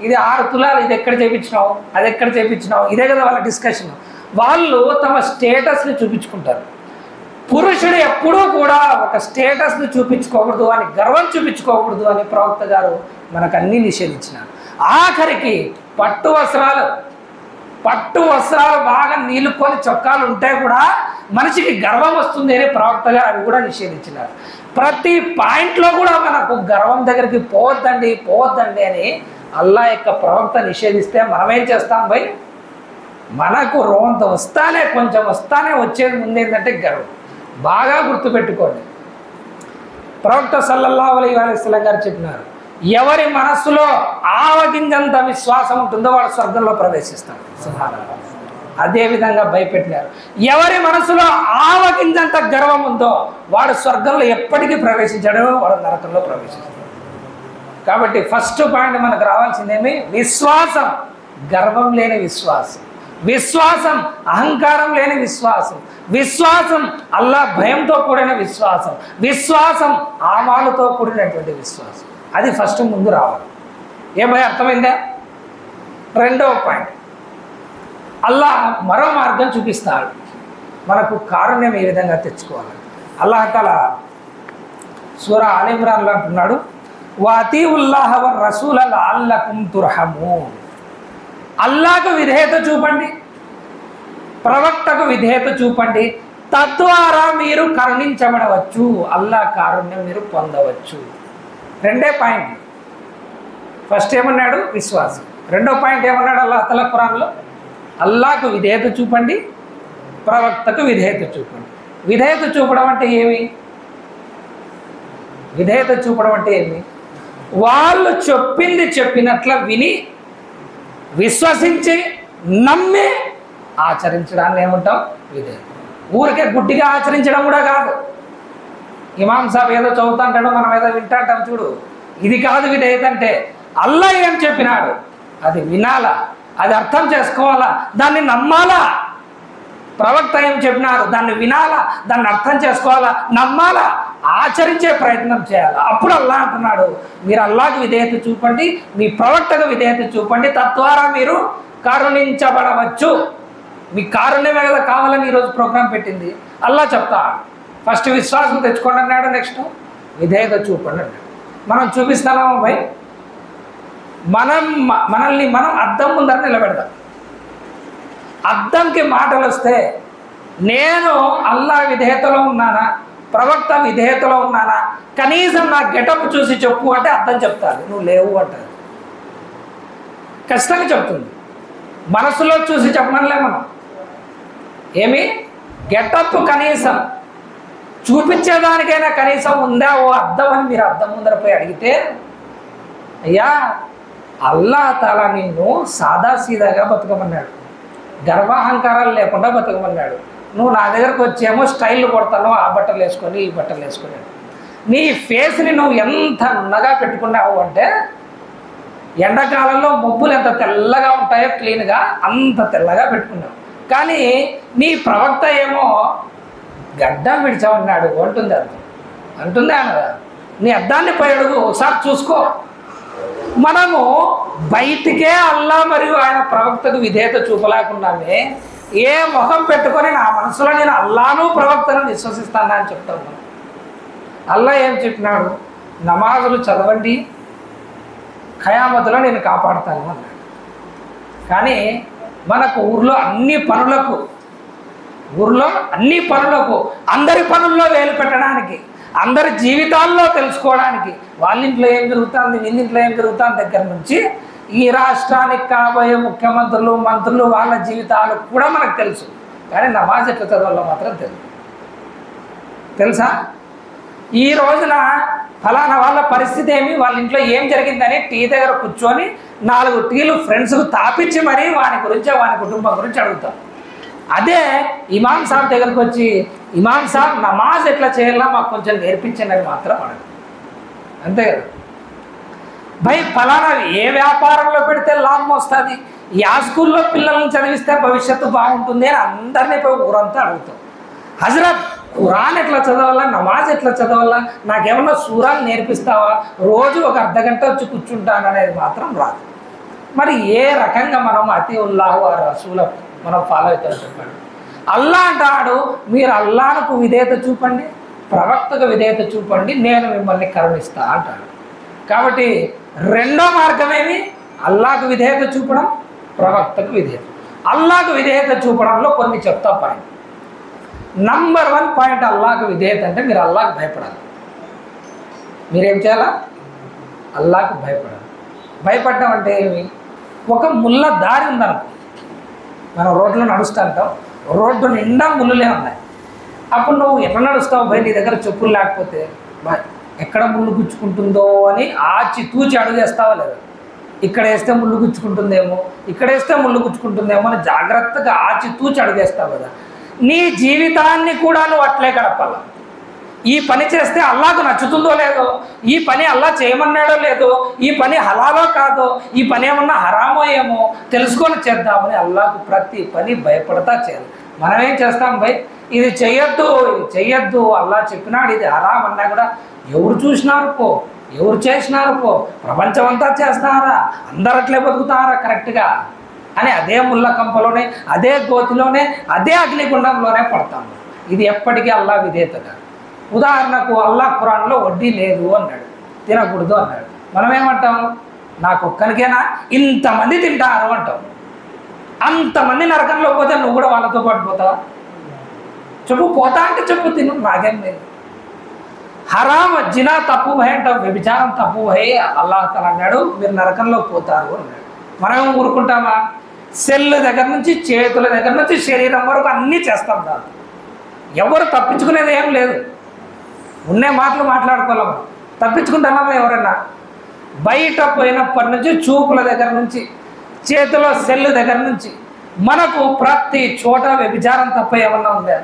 ఇది 6 తులాలు, ఇది ఎక్కడ చేయించినావు, అది ఎక్కడ చేయించినావు, ఇదే కదా వాళ్ళ డిస్కషన్. వాళ్ళు తమ స్టేటస్ని చూపించుకుంటారు. పురుషుడు ఎప్పుడూ కూడా ఒక స్టేటస్ని చూపించుకోకూడదు అని, గర్వం చూపించుకోకూడదు అని ప్రవక్త గారు మనకు అన్నీ నిషేధించినారు. ఆఖరికి పట్టు వస్త్రాలు బాగా నీళ్ళుకొని చొక్కాలు ఉంటే కూడా మనిషికి గర్వం వస్తుంది అని ప్రవక్త గారు అవి కూడా నిషేధించినారు. ప్రతి పాయింట్లో కూడా మనకు గర్వం దగ్గరికి పోవద్దండి అని అల్లా యొక్క ప్రవక్త నిషేధిస్తే మనం ఏం చేస్తాం భయ్? మనకు రోంత కొంచెం వస్తానే వచ్చేది ముందు ఏంటంటే గర్వం. బాగా గుర్తుపెట్టుకోండి, ప్రవక్త సల్లల్లాహు అలైహి వసల్లం గారు చెప్పినారు, ఎవరి మనస్సులో ఆవగింజంత విశ్వాసం ఉంటుందో వాడు స్వర్గంలో ప్రవేశిస్తాడు. సుబ్హానల్లాహ్. అదేవిధంగా భయపెట్టినారు, ఎవరి మనసులో ఆవగింజంత గర్వం ఉందో వాడు స్వర్గంలో ఎప్పటికీ ప్రవేశించాడో వాడు నరకంలో ప్రవేశిస్తాడు. కాబట్టి ఫస్ట్ పాయింట్ మనకు రావాల్సిందేమి? విశ్వాసం, గర్వం లేని విశ్వాసం, విశ్వాసం అహంకారం లేని విశ్వాసం, విశ్వాసం అల్లా భయంతో కూడిన విశ్వాసం, విశ్వాసం ఆమాలతో కూడినటువంటి విశ్వాసం. అది ఫస్ట్ ముందు రావాలి. ఏమై అర్థమైందా? రెండవ పాయింట్, అల్లా మరో మార్గం చూపిస్తాడు మనకు కారుణ్యం ఏ విధంగా తెచ్చుకోవాలి. అల్లాహ్ తఆలా సూరా ఆల్ ఇమ్రాన్లో అంటున్నాడు, వాతీఉల్లాహ వ రసూల లఅల్లకుం తుర్హమూన్. అల్లాహకు విధేయత చూపండి, ప్రవక్తకు విధేయత చూపండి, తద్వారా మీరు కరుణించబడవచ్చు, అల్లాహ్ కారుణ్యం మీరు పొందవచ్చు. రెండే పాయింట్. ఫస్ట్ ఏమన్నాడు? విశ్వాసం. రెండో పాయింట్ ఏమన్నాడు అల్లాహ్ తఆలా ఖురాన్లో? అల్లాహకు విధేయత చూపండి, ప్రవక్తకు విధేయత చూపండి. విధేయత చూపడం అంటే ఏమి? విధేయత చూపడం అంటే ఏమి? వాళ్ళు చెప్పింది చెప్పినట్ల విని, విశ్వసించి, నమ్మి ఆచరించడాన్ని ఏమంటాం? విధేయత. ఊరికే గుడ్డిగా ఆచరించడం కూడా కాదు. ఇమాం సాబ్ ఏదో చదువుతా అంటాడో మనం ఏదో వింటాంటాం చూడు, ఇది కాదు విధేయత అంటే. అల్లాహ్ ఏం చెప్పినాడు అది వినాలా, అది అర్థం చేసుకోవాలా, దాన్ని నమ్మాలా. ప్రవక్త ఏం చెప్పినారు దాన్ని వినాలా, దాన్ని అర్థం చేసుకోవాలా, నమ్మాలా, ఆచరించే ప్రయత్నం చేయాలి. అప్పుడు అల్లాహ్ అంటున్నాడు, మీరు అల్లాహ్కి విధేయత చూపండి, మీ ప్రవక్తకు విధేయత చూపండి, తద్వారా మీరు కరుణించబడవచ్చు. మీ కారుణ్యమే కదా కావాలని ఈరోజు ప్రోగ్రాం పెట్టింది. అల్లాహ్ చెప్తాడు, ఫస్ట్ విశ్వాసం తెచ్చుకోండి అన్నాడు, నెక్స్ట్ విధేయత చూపండి అన్నాడు. మనం చూపిస్తున్నాము భయ్, మనల్ని మనం అద్దం ముందర నిలబెడదాం. అద్దంకి మాటలు వస్తే నేను అల్లాహ్ విధేయతలో ఉన్నానా, ప్రవక్త విధేయతలో ఉన్నానా, కనీసం నా గెటప్ చూసి చెప్పు అంటే అర్థం చెప్తాను, నువ్వు లేవు అంటారు. ఖచ్చితంగా చెప్తుంది. మనసులో చూసి చెప్పమనిలే మనం. ఏమి గెటప్ కనీసం చూపించేదానికైనా కనీసం ఉందా ఓ అద్దం అని మీరు అద్దం ముందర పోయి అడిగితే, అయ్యా అల్లాహ్ తఆలా నిన్ను సాదాసీదాగా బతకమన్నాడు, గర్వాహంకారాలు లేకుండా బతకమన్నాడు. నువ్వు నా దగ్గరకు వచ్చేమో స్టైల్ కొడతాను, ఆ బట్టలు వేసుకొని ఈ బట్టలు వేసుకున్నాడు. నీ ఫేస్ని నువ్వు ఎంత ఉన్నగా పెట్టుకున్నావు అంటే ఎండాకాలంలో మబ్బులు ఎంత తెల్లగా ఉంటాయో క్లీన్గా అంత తెల్లగా పెట్టుకున్నావు. కానీ నీ ప్రవక్త ఏమో గడ్డం విడిచామన్నాడు అంటుంది. అంటుందే అనగా నీ అద్దాన్ని పై అడుగు ఒకసారి చూసుకో. మనము బయటికే అల్లా మరియు ఆయన ప్రవక్తకు విధేయత చూపలేకున్నామే, ఏ ముఖం పెట్టుకొని నా మనసులో నేను అల్లాను ప్రవక్తను విశ్వసిస్తానా అని చెప్తాను. అల్లా ఏం చెప్పినాడు? నమాజులు చదవండి, ఖయామతులో నేను కాపాడుతాను అన్నాడు. కానీ మనకు ఊర్లో అన్ని పనులకు అందరి పనుల్లో వేలు పెట్టడానికి, అందరి జీవితాల్లో తెలుసుకోవడానికి, వాళ్ళ ఇంట్లో ఏం జరుగుతుంది వీళ్ళింట్లో ఏం జరుగుతుంది దగ్గర నుంచి ఈ రాష్ట్రానికి కాబోయే ముఖ్యమంత్రులు మంత్రులు వాళ్ళ జీవితాలు కూడా మనకు తెలుసు. కానీ నమాజ్ ఎట్లా చదవాలో మాత్రం తెలుసా? ఈ రోజున ఫలానా వాళ్ళ పరిస్థితి ఏమి, వాళ్ళ ఇంట్లో ఏం జరిగిందని టీ దగ్గర కూర్చొని 4 టీలు ఫ్రెండ్స్కు తాపించి మరీ వాని గురించి వాని కుటుంబం గురించి అడుగుతాం. అదే ఇమాం సాబ్ దగ్గరకు వచ్చి ఇమాం సాబ్ నమాజ్ ఎట్లా చేయాలో మాకు కొంచెం నేర్పించండి అని మాత్రం అడగదు. అంతే కదా భయ్. ఫలానా ఏ వ్యాపారంలో పెడితే లాభం వస్తుంది, ఆ స్కూల్లో పిల్లల్ని చదివిస్తే భవిష్యత్తు బాగుంటుంది అని అందరినీ పోయి ఊరంతా అడుగుతాం. హజరత్ ఖురాన్ ఎట్లా చదవాలా, నమాజ్ ఎట్లా చదవాలా, నాకేమన్నా సూరాలు నేర్పిస్తావా, రోజు ఒక అర్ధగంట వచ్చి కూర్చుంటాను అనేది మాత్రం రాదు. మరి ఏ రకంగా మనం అతిఉల్లాహు ఆ రసూల మనం ఫాలో అవుతాం చెప్పండి? అల్లా అంటాడు మీరు అల్లాహకు విధేయత చూపండి, ప్రవక్తకు విధేయత చూపండి, నేను మిమ్మల్ని కరుణిస్తా అంటాడు. కాబట్టి రెండో మార్గమేమి? అల్లాహకు విధేయత చూపడం, ప్రవక్తకు విధేయత. అల్లాహకు విధేయత చూపడంలో కొన్ని చెప్తా పాయింట్. నంబర్ 1 పాయింట్ అల్లాహకు విధేయత అంటే మీరు అల్లాహకు భయపడాలి. మీరేం చేయాలా? అల్లాహకు భయపడాలి. భయపడడం అంటే ఏమి? ఒక ముళ్ళ దారి ఉందనుకో, మనం రోడ్లో నడుస్తుంటాం, రోడ్డు నిండా ముళ్ళులే ఉన్నాయి. అప్పుడు నువ్వు ఎట్లా నడుస్తావు భయ్? నీ దగ్గర చెప్పులు లేకపోతే ఎక్కడ ముళ్ళు గుచ్చుకుంటుందో అని ఆచి తూచి అడుగేస్తావా లేదా? ఇక్కడ వేస్తే ముళ్ళు గుచ్చుకుంటుందేమో, ఇక్కడ వేస్తే ముళ్ళు గుచ్చుకుంటుందేమో అని జాగ్రత్తగా ఆచి తూచి అడుగేస్తావు కదా. నీ జీవితాన్ని కూడా నువ్వు అట్లే గడపాల. ఈ పని చేస్తే అల్లాహకు నచ్చుతుందో లేదో, ఈ పని అల్లా చేయమన్నాడో లేదో, ఈ పని హలాలో కాదో, ఈ పని ఏమన్నా హరామో ఏమో తెలుసుకొని చేద్దామని అల్లాహకు ప్రతి పని భయపడతా చేయాలి. మనం ఏం చేస్తాం భయ్? ఇది చెయ్యొద్దు, ఇది చెయ్యొద్దు, అల్లా చెప్పినాడు ఇది హరాం అన్నా కూడా ఎవరు చూసినారు పో, ఎవరు చేసినారు పో, ప్రపంచం అంతా చేస్తారా, అందరు అట్లే బతుకుతారా కరెక్ట్గా అని అదే ముళ్ళ కంపలోనే, అదే గోతిలోనే, అదే అగ్నిగుండంలోనే పడతాము. ఇది ఎప్పటికీ అల్లా విధేయతగా. ఉదాహరణకు అల్లా ఖురాన్లో వడ్డీ లేదు అన్నాడు, తినకూడదు అన్నాడు. మనం ఏమంటాం? నాకు ఒక్కరికేనా, ఇంతమంది తింటారు అంటాం. అంతమంది నరకంలో పోతే నువ్వు కూడా వాళ్ళతో పాటు పోతావా? చెప్పు, పోతా అంటే చెప్పు, తిను, నాకేం లేదు. హరామ్ జినా తప్పు భయ అంటాం, వ్యభిచారం తప్పు భయ అల్లాహ్ తఆలా అన్నాడు మీరు నరకంలో పోతారు అన్నాడు. మనం ఊరుకుంటామా? సెల్ దగ్గర నుంచి చేతుల దగ్గర నుంచి శరీరం వరకు అన్నీ చేస్తాం. కాదు ఎవరు తప్పించుకునేది ఏం లేదు. ఉండే మాటలు మాట్లాడుకోలేము, తప్పించుకుంటున్నామా ఎవరన్నా? బయట పోయినప్పటి నుంచి చూపుల దగ్గర నుంచి చేతిలో సెల్ దగ్గర నుంచి మనకు ప్రతి చోట వ్యభిచారం తప్ప ఏమన్నా ఉందా?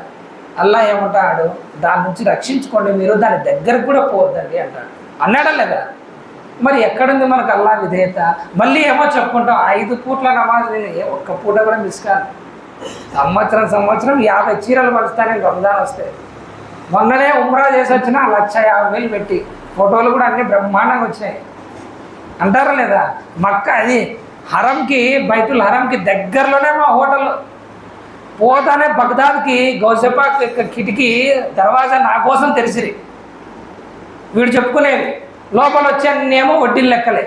అల్లా ఏమంటాడు? దాని నుంచి రక్షించుకోండి మీరు, దాని దగ్గరకు కూడా పోవద్దండి అంటాడు. అన్నాడా లేదా? మరి ఎక్కడుంది మనకు అల్లా విధేయత? మళ్ళీ ఏమో చెప్పుకుంటాం 5 పూట్ల నమాజ్, ఒక్క పూట కూడా మిస్ కాదు. సంవత్సరం 50 చీరలు పలుస్తానని రంజాన్ వస్తే. మొన్ననే ఉమ్రా చేసి వచ్చిన 1,50,000 పెట్టి ఫోటోలు కూడా అన్ని బ్రహ్మాండంగా వచ్చినాయి. అంటారా లేదా? మక్కా అది హరంకి, బైతుల్ హరంకి దగ్గరలోనే మా హోటల్. పోతానే బగ్దాద్కి గౌసపాక్ కిటికీ దర్వాజా నా కోసం తెరిచిరి. వీడు చెప్పుకునేవి లోపల వచ్చే అన్నేమో వడ్డీలు లెక్కలే.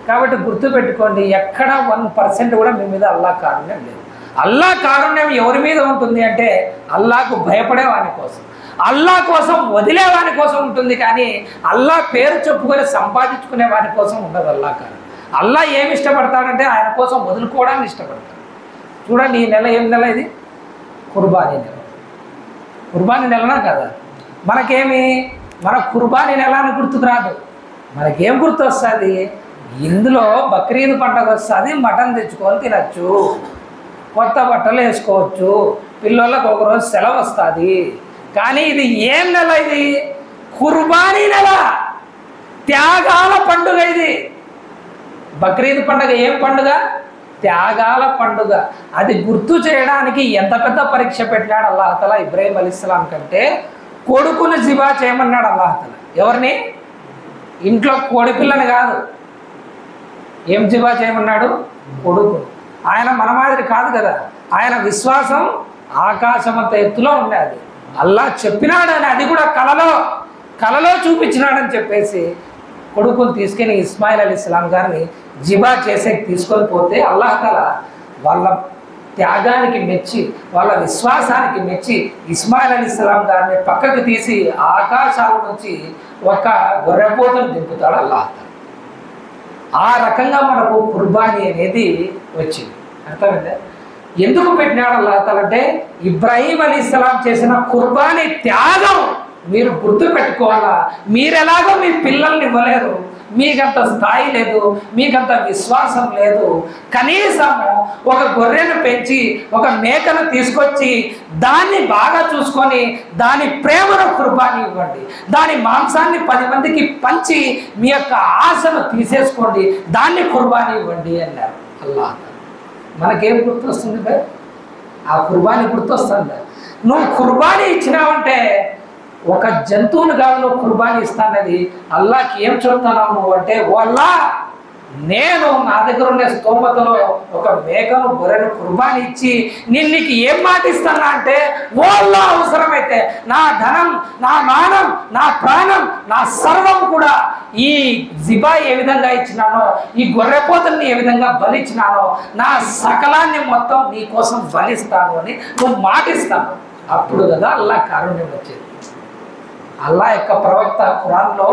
కాబట్టి గుర్తుపెట్టుకోండి, ఎక్కడ 1% కూడా మీ మీద అల్లా కారుణ్యం లేదు. అల్లా కారుణ్యం ఎవరి మీద ఉంటుంది అంటే అల్లాకు భయపడే వాని కోసం, అల్లా కోసం వదిలేవాని కోసం ఉంటుంది. కానీ అల్లా పేరు చెప్పుకొని సంపాదించుకునే వాని కోసం ఉండదు అల్లా కారుణ్యం. అల్లా ఏమి ఇష్టపడతాడంటే ఆయన కోసం వదులుకోవడాన్ని ఇష్టపడతాడు. చూడండి, ఈ నెల ఏం నెల? ఇది కుర్బానీ నెల. కుర్బానీ నెలనా కదా? మనకేమి మన కుర్బానీ నెల అని గుర్తుకు రాదు. మనకేం గుర్తు వస్తుంది? ఇందులో బక్రీద్ పండుగ వస్తుంది, మటన్ తెచ్చుకొని తినచ్చు, కొత్త బట్టలు వేసుకోవచ్చు, పిల్లలకు ఒకరోజు సెలవు వస్తుంది. కానీ ఇది ఏం నెల? ఇది కుర్బానీ నెల, త్యాగాల పండుగ ఇది. బక్రీద్ పండుగ ఏం పండుగ? త్యాగాల పండుగ. అది గుర్తు చేయడానికి ఎంత పెద్ద పరీక్ష పెట్టినాడు అల్లాహ్ ఇబ్రాహీం అలైహిస్సలాం కంటే కొడుకును జిబా చేయమన్నాడు అల్లాహ్. ఎవరిని? ఇంట్లో కోడి పిల్లని కాదు, ఏం జిబా చేయమన్నాడు? కొడుకు. ఆయన మన మాదిరి కాదు కదా, ఆయన విశ్వాసం ఆకాశమంత ఎత్తులో ఉండేది. అల్లాహ్ చెప్పినాడని అది కూడా కలలో చూపించినాడని చెప్పేసి కొడుకుని తీసుకెళ్ళి ఇస్మాయిల్ అలైహిస్సలాం గారిని జిబా చేసే తీసుకొని పోతే అల్లాహ్ తఆలా వాళ్ళ త్యాగానికి మెచ్చి, వాళ్ళ విశ్వాసానికి మెచ్చి ఇస్మాయిల్ అలైహిస్సలాం గారిని పక్కకు తీసి ఆకాశాల నుంచి ఒక గొర్రెపోతను దింపుతాడు అల్లాహ్. ఆ రకంగా మనకు కుర్బానీ అనేది వచ్చింది. అర్థమైందా? ఎందుకు పెట్టినాడు అల్లాహ్ అంటే ఇబ్రాహీం అలైహిస్సలాం చేసిన కుర్బానీ త్యాగం మీరు గుర్తు పెట్టుకోవాలా. మీరెలాగో మీ పిల్లల్ని ఇవ్వలేరు, మీకంత స్థాయి లేదు, మీకంత విశ్వాసం లేదు, కనీసము ఒక గొర్రెను పెంచి ఒక మేకను తీసుకొచ్చి దాన్ని బాగా చూసుకొని దాని ప్రేమను కుర్బానీ ఇవ్వండి, దాని మాంసాన్ని 10 మందికి పంచి మీ యొక్క ఆశను తీసేసుకోండి, దాన్ని కుర్బానీ ఇవ్వండి అన్నారు అల్లాహ్. మనకేం గుర్తొస్తుంది బే? ఆ కుర్బానీ గుర్తొస్తుందా? నువ్వు కుర్బానీ ఇచ్చినావంటే ఒక జంతువును కాదు నువ్వు కుర్బానీ ఇస్తానది. అల్లాహ్కి ఏం చెప్తున్నావు నువ్వు అంటే, వల్లా నేను నా దగ్గర ఉండే స్తోమతలో ఒక మేకను గొర్రెను కుర్బానీ ఇచ్చి నీకు ఏం మాట ఇస్తానా అంటే, వల్లా అవసరమైతే నా ధనం, నా మానం, నా ప్రాణం, నా సర్వం కూడా ఈ జిబా ఏ విధంగా ఇచ్చినానో, ఈ గొర్రెపోతల్ని ఏ విధంగా బలిచ్చినానో నా సకలాన్ని మొత్తం నీ కోసం బలిస్తాను అని నువ్వు మాటిస్తాను. అప్పుడు కదా అల్లాహ్ కారుణ్యం వచ్చేది. అల్లాహ్ యొక్క ప్రవక్త ఖురాన్లో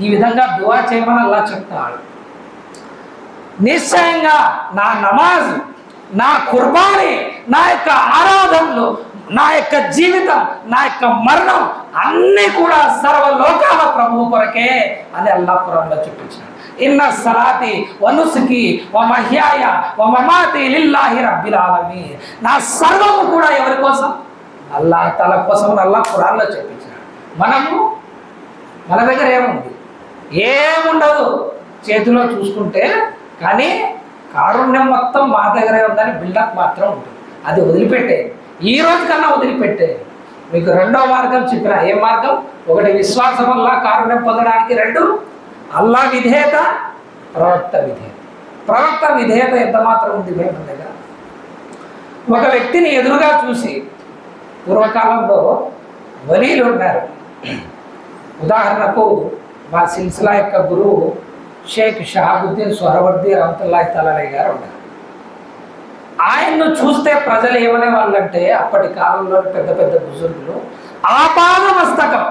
ఈ విధంగా దువా చేయమని అల్లాహ్ చెప్తున్నాడు. నిశ్చయంగా నా నమాజ్, నా కుర్బానీ, నా యొక్క ఆరాధనలు, నా యొక్క జీవితం, నా యొక్క మరణం అన్నీ కూడా సర్వలోకాల ప్రభువు కొరకే అని అల్లాహ్ ఖురాన్లో చూపించాడు. ఇన్న సలాతి వనుసుకి వమహ్యాయ వమమాతి లిల్లాహి రబ్బిల్ ఆలమీన్. నా సర్వము కూడా ఎవరి కోసం? అల్లాహ్ తఆలా కోసం అల్లాహ్ ఖురాన్లో చెప్పించాడు. మన దగ్గర ఏముంది? ఏముండదు, చేతిలో చూసుకుంటే. కానీ కారుణ్యం మొత్తం మా దగ్గరే ఉందని బిల్డప్ మాత్రం ఉంటుంది. అది వదిలిపెట్టే, ఈ రోజు కన్నా వదిలిపెట్టే. మీకు రెండో మార్గం చెప్పిన. ఏ మార్గం? ఒకటి విశ్వాసం వల్ల కారుణ్యం పొందడానికి, 2 అల్లాహ్ విధేయత, ప్రవక్త విధేయత. ప్రవక్త విధేయత ఎంత మాత్రం ఉంది మన దగ్గర? ఒక వ్యక్తిని ఎదురుగా చూసి, పూర్వకాలంలో వలీలు ఉన్నారు. ఉదాహరణకు మా సిల్సిలా యొక్క గురువు షేక్ షహాబుద్దీన్ సొహరవర్దీ రహమతుల్లాహి తఆలా అలైహి గారు ఉన్నారు. ఆయన్ను చూస్తే ప్రజలు ఏమనే వాళ్ళంటే, అప్పటి కాలంలో పెద్ద పెద్ద బుజుర్గులు, ఆపాద మస్తకం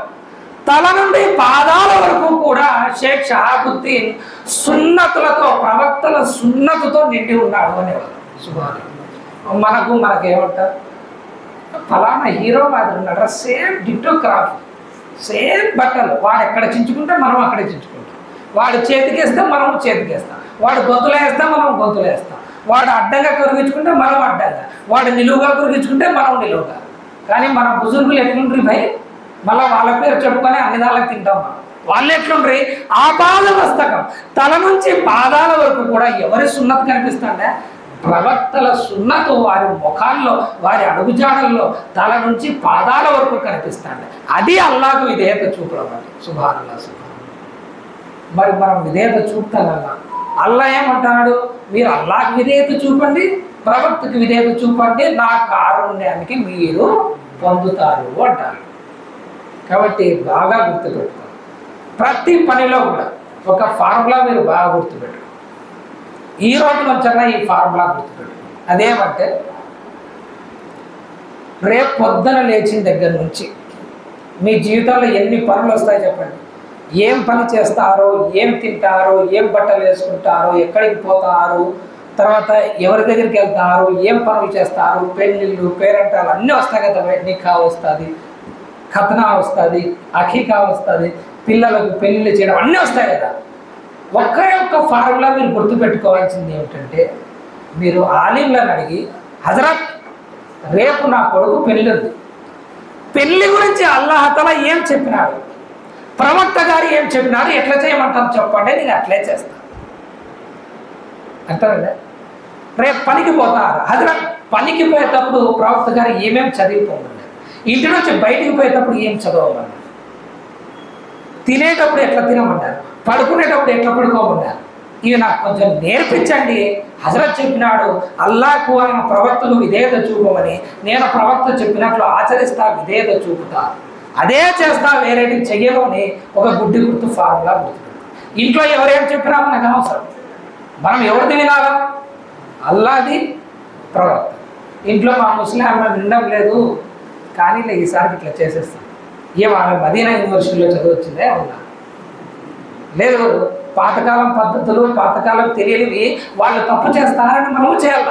తల నుండి పాదాల వరకు కూడా షేక్ షహాబుద్దీన్ సున్నతులతో, ప్రవక్తల సున్నతుతో నిండి ఉన్నాడు అనేవాళ్ళు. మనకేమంటారు? ఫలానా హీరో మాదిరి ఉన్నాడు, సేమ్ డిట్టో క్రాఫ్ట్, సేమ్ బట్టలు. వాడు ఎక్కడ చించుకుంటే మనం అక్కడే చించుకుంటాం. వాడు చేతికేస్తే మనం చేతికేస్తాం. వాడు గొంతులు వేస్తాం, మనం గొంతులు వేస్తాం. వాడు అడ్డంగా కొరిగించుకుంటే మనం అడ్డంగా, వాడు నిలువుగా కొరిగించుకుంటే మనం నిలువుగా. కానీ మన బుజుర్గులు ఎట్లుండ్రి భయ్? మళ్ళీ వాళ్ళ పేరు చెప్పుకొని అన్ని దాళ్ళకి తింటాం మనం. వాళ్ళు ఎట్లుండ్రి? ఆపాద మస్తకం తల నుంచి పాదాల వరకు కూడా ఎవరి సున్నత్ కనిపిస్తుండే? ప్రవక్తల సున్నతు వారి ముఖాల్లో, వారి అడుగుజాడల్లో తల నుంచి పాదాల వరకు కనిపిస్తాడు. అది అల్లాహకు విధేయత చూపడం అండి. సుబ్హానల్లాహ్, సుబ్హానల్లాహ్. మరి మనం విధేయత చూపుతానన్నా అల్లాహ్ ఏమంటాడు? మీరు అల్లాహకు విధేయత చూపండి, ప్రవక్తకు విధేయత చూపండి, నా కారుణ్యానికి మీరు పొందుతారు అంటారు. కాబట్టి బాగా గుర్తుపెట్టుకోండి. ప్రతి పనిలో కూడా ఒక ఫార్ములా మీరు బాగా గుర్తుపెట్టుకోండి. ఈ రోజు నుంచన్నా ఈ ఫార్ములా గుర్తుపెట్టుకోండి. అదేమంటే, రేపు పొద్దున లేచిన దగ్గర నుంచి మీ జీవితంలో ఎన్ని పనులు వస్తాయి చెప్పండి. ఏం పని చేస్తారో, ఏం తింటారో, ఏం బట్టలు వేసుకుంటారో, ఎక్కడికి పోతారు, తర్వాత ఎవరి దగ్గరికి వెళ్తారు, ఏం పనులు చేస్తారు, పెళ్ళిళ్ళు, పేరెంటాలు అన్నీ వస్తాయి కదా. నిఖా వస్తుంది, ఖతనా వస్తుంది, అఖీకా వస్తుంది, పిల్లలకు పెళ్ళిళ్ళు చేయడం అన్నీ వస్తాయి కదా. ఒక్క ఫార్ములా మీరు గుర్తుపెట్టుకోవాల్సింది ఏమిటంటే, మీరు ఆలింలను అడిగి, హజరత్ రేపు నా కొడుకు పెళ్ళి ఉంది, పెళ్ళి గురించి అల్లాహ్ తఆలా ఏం చెప్పినాడు, ప్రవక్త గారు ఏం చెప్పినారు, ఎట్లా చేయమంటారు చెప్పండి, నేను అట్లే చేస్తాను. అంటారా? రేపు పనికి పోతారు, హజరత్ పనికి పోయేటప్పుడు ప్రవక్త గారు ఏమేమి చదివిపోమన్నారు, ఇంటి నుంచి బయటికి పోయేటప్పుడు ఏం చదవమన్నారు, తినేటప్పుడు ఎట్లా తినమన్నారు, పడుకునేటప్పుడు ఎట్లా పడుకోమన్నారు, ఇవి నాకు కొంచెం నేర్పించండి. హజరత్ చెప్పినాడు, అల్లాహకు ఆయన ప్రవక్తలు విధేయత చూపమని, నేను ప్రవక్త చెప్పినట్లు ఆచరిస్తా, విధేయత చూపుతా, అదే చేస్తా, వేరేటి చెయ్యను అని ఒక గుడ్డి గుర్తు ఫార్ములా గుర్తుపెట్టు. ఇంట్లో ఎవరేం చెప్పినా మనకు అనవసరం, మనం ఎవరిది వినాలా? అల్లాది, ప్రవక్త. ఇంట్లో మా ముస్లిం అమ్మ వినడం లేదు, కానీ ఈసారికి ఇట్లా చేసేస్తాం. ఆమె మదీనా యూనివర్సిటీలో చదివచ్చిందే ఉన్నా లేదు, పాతకాలం పద్ధతులు, పాతకాలం తెలియనివి వాళ్ళు తప్పు చేస్తారని మనము చేయాల.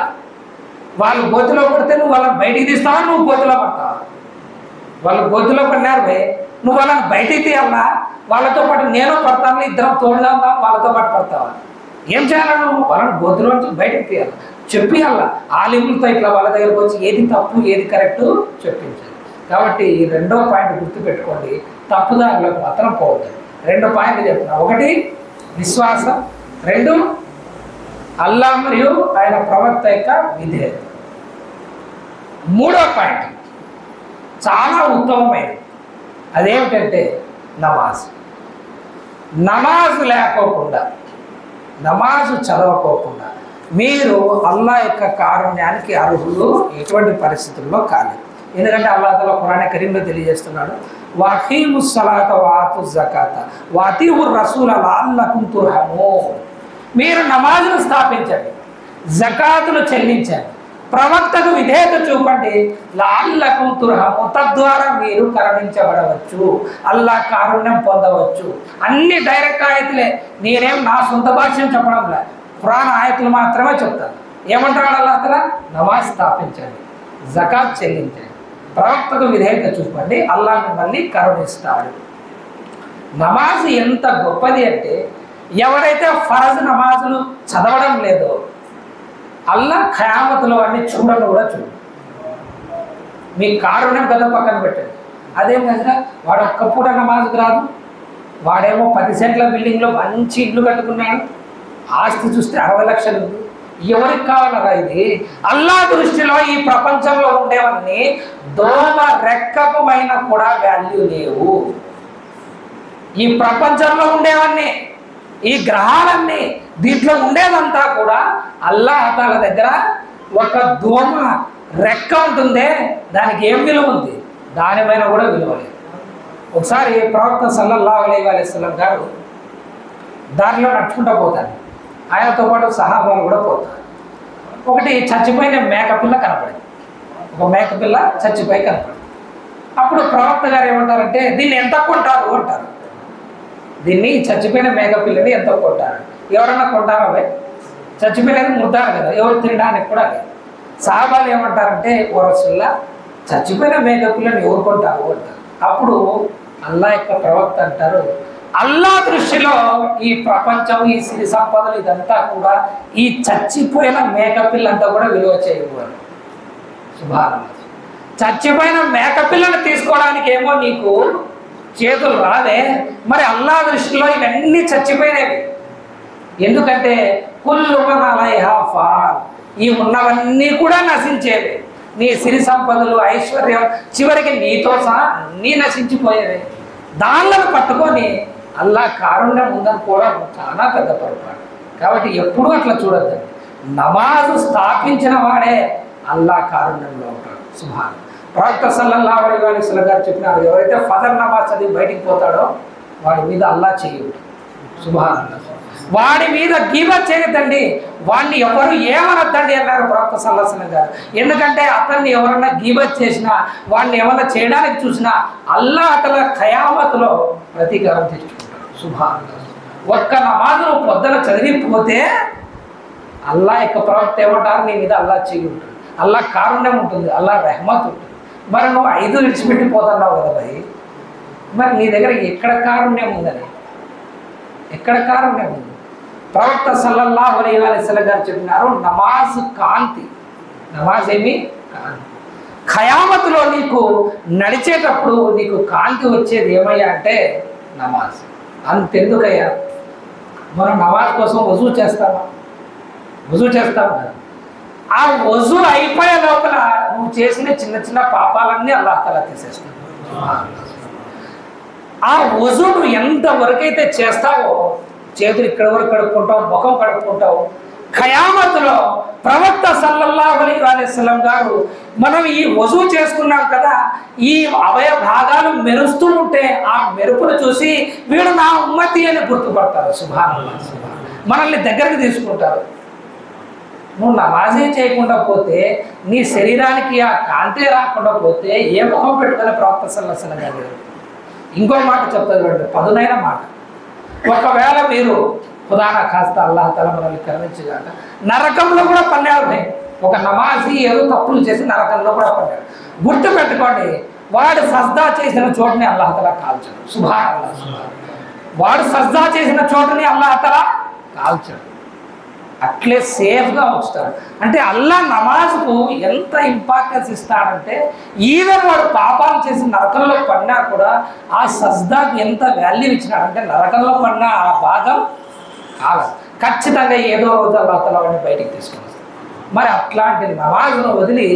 వాళ్ళు గోతిలో పడితే నువ్వు వాళ్ళని బయటికి తీస్తావా, నువ్వు గోతిలో పడతావా? వాళ్ళు గోతిలో పడినారు భయ్, నువ్వు వాళ్ళని బయటికి తీయాలా? వాళ్ళతో పాటు నేను పడతాను, ఇద్దరం తోడుగా వాళ్ళతో పాటు పడతావా? ఏం చేయాలి? నువ్వు వాళ్ళని గోతిలో నుంచి బయటికి తీయాలి, చెప్పియాలా. ఆలిములతో ఇట్లా వాళ్ళ దగ్గరకు వచ్చి ఏది తప్పు ఏది కరెక్టు చెప్పించాలి. కాబట్టి ఈ రెండో పాయింట్ గుర్తుపెట్టుకోండి, తప్పుదారులకు మాత్రం పోవద్దు. 2 పాయింట్లు చెప్తున్నా. 1 విశ్వాసం, 2 అల్లా మరియు ఆయన ప్రవక్త యొక్క విధేయత. 3వ పాయింట్ చాలా ఉత్తమమైనది, అదేమిటంటే నమాజ్. నమాజ్ లేకోకుండా, నమాజు చదవకోకుండా మీరు అల్లా యొక్క కారుణ్యానికి అర్హులు ఎటువంటి పరిస్థితుల్లో కాలేదు. ఎందుకంటే అల్లాహ్ తఆలా ఖురాన్ కరీంలో తెలియజేస్తున్నాడు, వాఖీముస్ సలాత వాతుజ్ జకాత వాతీఉర్ రసూల లఅల్లకుం తుర్హమూన్. మీరు నమాజును స్థాపించండి, జకాతులు చెల్లించండి, ప్రవక్తకు విధేయత చూపండి, లఅల్లకుం తుర్హమూన్, తద్వారా మీరు కరుణించబడవచ్చు, అల్లాహ్ కారుణ్యం పొందవచ్చు. అన్ని డైరెక్ట్ ఆయతులే, నేనేం నా సొంత భాష్యం చెప్పడం లేదు, ఖురాన్ ఆయతులు మాత్రమే చెప్తాను. ఏమంటాడు అల్లాహ్ తఆలా? నమాజ్ స్థాపించండి, జకాత్ చెల్లించండి, ప్రవక్తకు విధేయత చూపండి, అల్లాహ్ మిమ్మల్ని కరుణిస్తాడు. నమాజ్ ఎంత గొప్పది అంటే, ఎవరైతే ఫరజ్ నమాజులు చదవడం లేదో అల్లాహ్ ఖయామతులో అన్ని చూడను కూడా చూడు. మీ కారుణ్యం కదా పక్కన పెట్టండి. అదేం కదా, వాడు ఒక్క పూట నమాజ్కి రాదు, వాడేమో 10 సెంట్ల బిల్డింగ్లో మంచి ఇల్లు కట్టుకున్నాడు, ఆస్తి చూస్తే 60 లక్షలు. ఎవరికి కావాలరా ఇది? అల్లాహ్ దృష్టిలో ఈ ప్రపంచంలో ఉండేవన్నీ దోమ రెక్కమైన కూడా వాల్యూ లేవు. ఈ ప్రపంచంలో ఉండేవన్నీ, ఈ గ్రహాలన్నీ, దీంట్లో ఉండేదంతా కూడా అల్లాహ్ తఆలా దగ్గర ఒక దోమ రెక్క ఉంటుందే, దానికి ఏం విలువ ఉంది? దానిపైన కూడా విలువ లేదు. ఒకసారి ప్రవక్త సల్లల్లాహు అలైహి వసల్లం గారు దారిలో నడుచుకుంటూ పోతారు, ఆయనతో పాటు సహాబాలు కూడా పోతారు. ఒకటి చచ్చిపోయిన మేకపిల్ల కనపడింది, ఒక మేకపిల్ల చచ్చిపోయి కనపడింది. అప్పుడు ప్రవక్త గారు ఏమంటారంటే, దీన్ని ఎంత కొంటారు అంటారు. దీన్ని చచ్చిపోయిన మేకపిల్లని ఎంత కొంటారు? ఎవరన్నా కొంటారా? చచ్చిపోయినది ముద్దారు కదా, ఎవరు తినడానికి కూడా లేదు. సహాబాలు ఏమంటారంటే, ఓ రసూలుల్లా, చచ్చిపోయిన మేకపిల్లని ఎవరు కొంటారు అంటారు. అప్పుడు అల్లాహ్ యొక్క ప్రవక్త అంటారు, అల్లాహ్ దృష్టిలో ఈ ప్రపంచం, ఈ సిరి సంపదలు ఇదంతా కూడా ఈ చచ్చిపోయిన మేకపిల్లంతా కూడా విలువ చేయకూడదు. సుబ్హానల్లాహ్. చచ్చిపోయిన మేకపిల్లను తీసుకోవడానికి ఏమో నీకు చేతులు రాదే, మరి అల్లాహ్ దృష్టిలో ఇవన్నీ చచ్చిపోయినవి. ఎందుకంటే కుల్లు మన్ అలైహా ఫాన్, ఈ ఉన్నవన్నీ కూడా నశించేవి. నీ సిరి సంపదలు, ఐశ్వర్యం చివరికి నీతో సహా అన్నీ నశించిపోయేవి. దానిలను పట్టుకొని అల్లాహ్ కారుణ్యం ఉందని కూడా చాలా పెద్ద పొరపాటు. కాబట్టి ఎప్పుడూ అట్లా చూడొద్దండి. నమాజు స్థాపించిన వాడే అల్లాహ్ కారుణ్యంలో ఉంటాడు. సుబ్హాన్. ప్రవక్త సల్లల్లాహు అలైహి వసల్లం గారు చెప్పినారు, ఎవరైతే ఫజర్ నమాజ్ చదివి బయటికి పోతాడో వాడి మీద అల్లాహ్ చేయడు. సుబ్హాన్. వాడి మీద గీబత్ చేయొద్దండి, వాడిని ఎవరు ఏమనొద్దండి అన్నారు ప్రవక్త సల్లల్లాహు అలైహి వసల్లం గారు. ఎందుకంటే అతన్ని ఎవరన్నా గీబత్ చేసినా, వాడిని ఏమన్నా చేయడానికి చూసినా అల్లాహ్ తఆలా ఖయామతులో ప్రతీకారం తెచ్చుకుంటాడు. సుబ్హాన్. ఒక్క నమాజును పొద్దున చదివిపోతే అల్లాహ్ యొక్క ప్రవక్త ఏమంటారు, నీ మీద అల్లాహ్ చేయి ఉంటుంది, అల్లాహ్ కారుణ్యం ఉంటుంది, అల్లాహ్ రెహమత్ ఉంటుంది. మరి నువ్వు 5 విడిచిపెట్టిపోతున్నావు కదా భయ్, మరి నీ దగ్గర ఎక్కడ కారుణ్యం ఉందని, ఎక్కడ కారుణ్యం ఉంది? ప్రవక్త సల్లల్లాహు అలైహి వసల్లం గారు చెప్పినారు, నమాజ్ కాంతి, నమాజ్ ఏమి కాంతి. ఖయామతులో నీకు నడిచేటప్పుడు నీకు కాంతి వచ్చేది ఏమయ్యా అంటే నమాజ్. అంతెందుకయ్యా, మనం నమాజ్ కోసం వజూ చేస్తామా? వజూ చేస్తాం కదా. ఆ వజూ అయిపోయే లోపల నువ్వు చేసిన చిన్న చిన్న పాపాలన్నీ అల్లాహ్ తఆలా తీసేస్తాడు. ఆ వజూ నువ్వు ఎంతవరకైతే చేస్తావో, చేతులు ఇక్కడ వరకు కడుక్కుంటావు, ముఖం కడుక్కుంటావు, ఖయామతులో ప్రవక్త సల్లల్లాహు అలైహి వసల్లం గారు మనం ఈ వజూ చేసుకున్నాం కదా, ఈ అవయ భాగాలు మెరుస్తూ ఉంటే ఆ మెరుపును చూసి వీడు నా ఉమ్మతి అని గుర్తుపడతారు. సుబ్హానల్లాహ్. మనల్ని దగ్గరికి తీసుకుంటారు. నువ్వు నమాజే చేయకుండా పోతే, నీ శరీరానికి ఆ కాంతే రాకుండా పోతే ఏ ముఖం పెట్టుకునే ప్రవక్త సల్లల్లాహు అలైహి వసల్లం గారు. ఇంకో మాట చెప్తారు, పదునైన మాట. ఒకవేళ మీరు ఖుదానా కాస్త అల్లాహ్ తఆలా మనల్ని కరుణించగాక నరకంలో కూడా పన్నాడు. ఒక నమాజీ ఏదో తప్పులు చేసి నరకంలో కూడా పన్నాడు. గుర్తు పెట్టుకోండి, వాడు సజ్దా చేసిన చోటుని అల్లాహ్ తఆలా కాల్చాడు. సుబ్హానల్లాహ్. వాడు సజ్దా చేసిన చోటుని అల్లాహ్ తఆలా కాల్చాడు. అట్లే సేఫ్గా ఉంచుతాడు. అంటే అల్లాహ్ నమాజ్కు ఎంత ఇంపార్టెన్స్ ఇస్తాడంటే, ఈవెన్ వాడు పాపాలు చేసి నరకంలో పడినా కూడా ఆ సజ్దాకు ఎంత వాల్యూ ఇచ్చినాడంటే, నరకంలో పడినా ఆ భాగం కాదు, ఖచ్చితంగా ఏదో రోజు అల్లాహ్ తఆలా వాడిని బయటికి తీసుకొని వస్తాడు. మరి అట్లాంటి నమాజ్ను వదిలి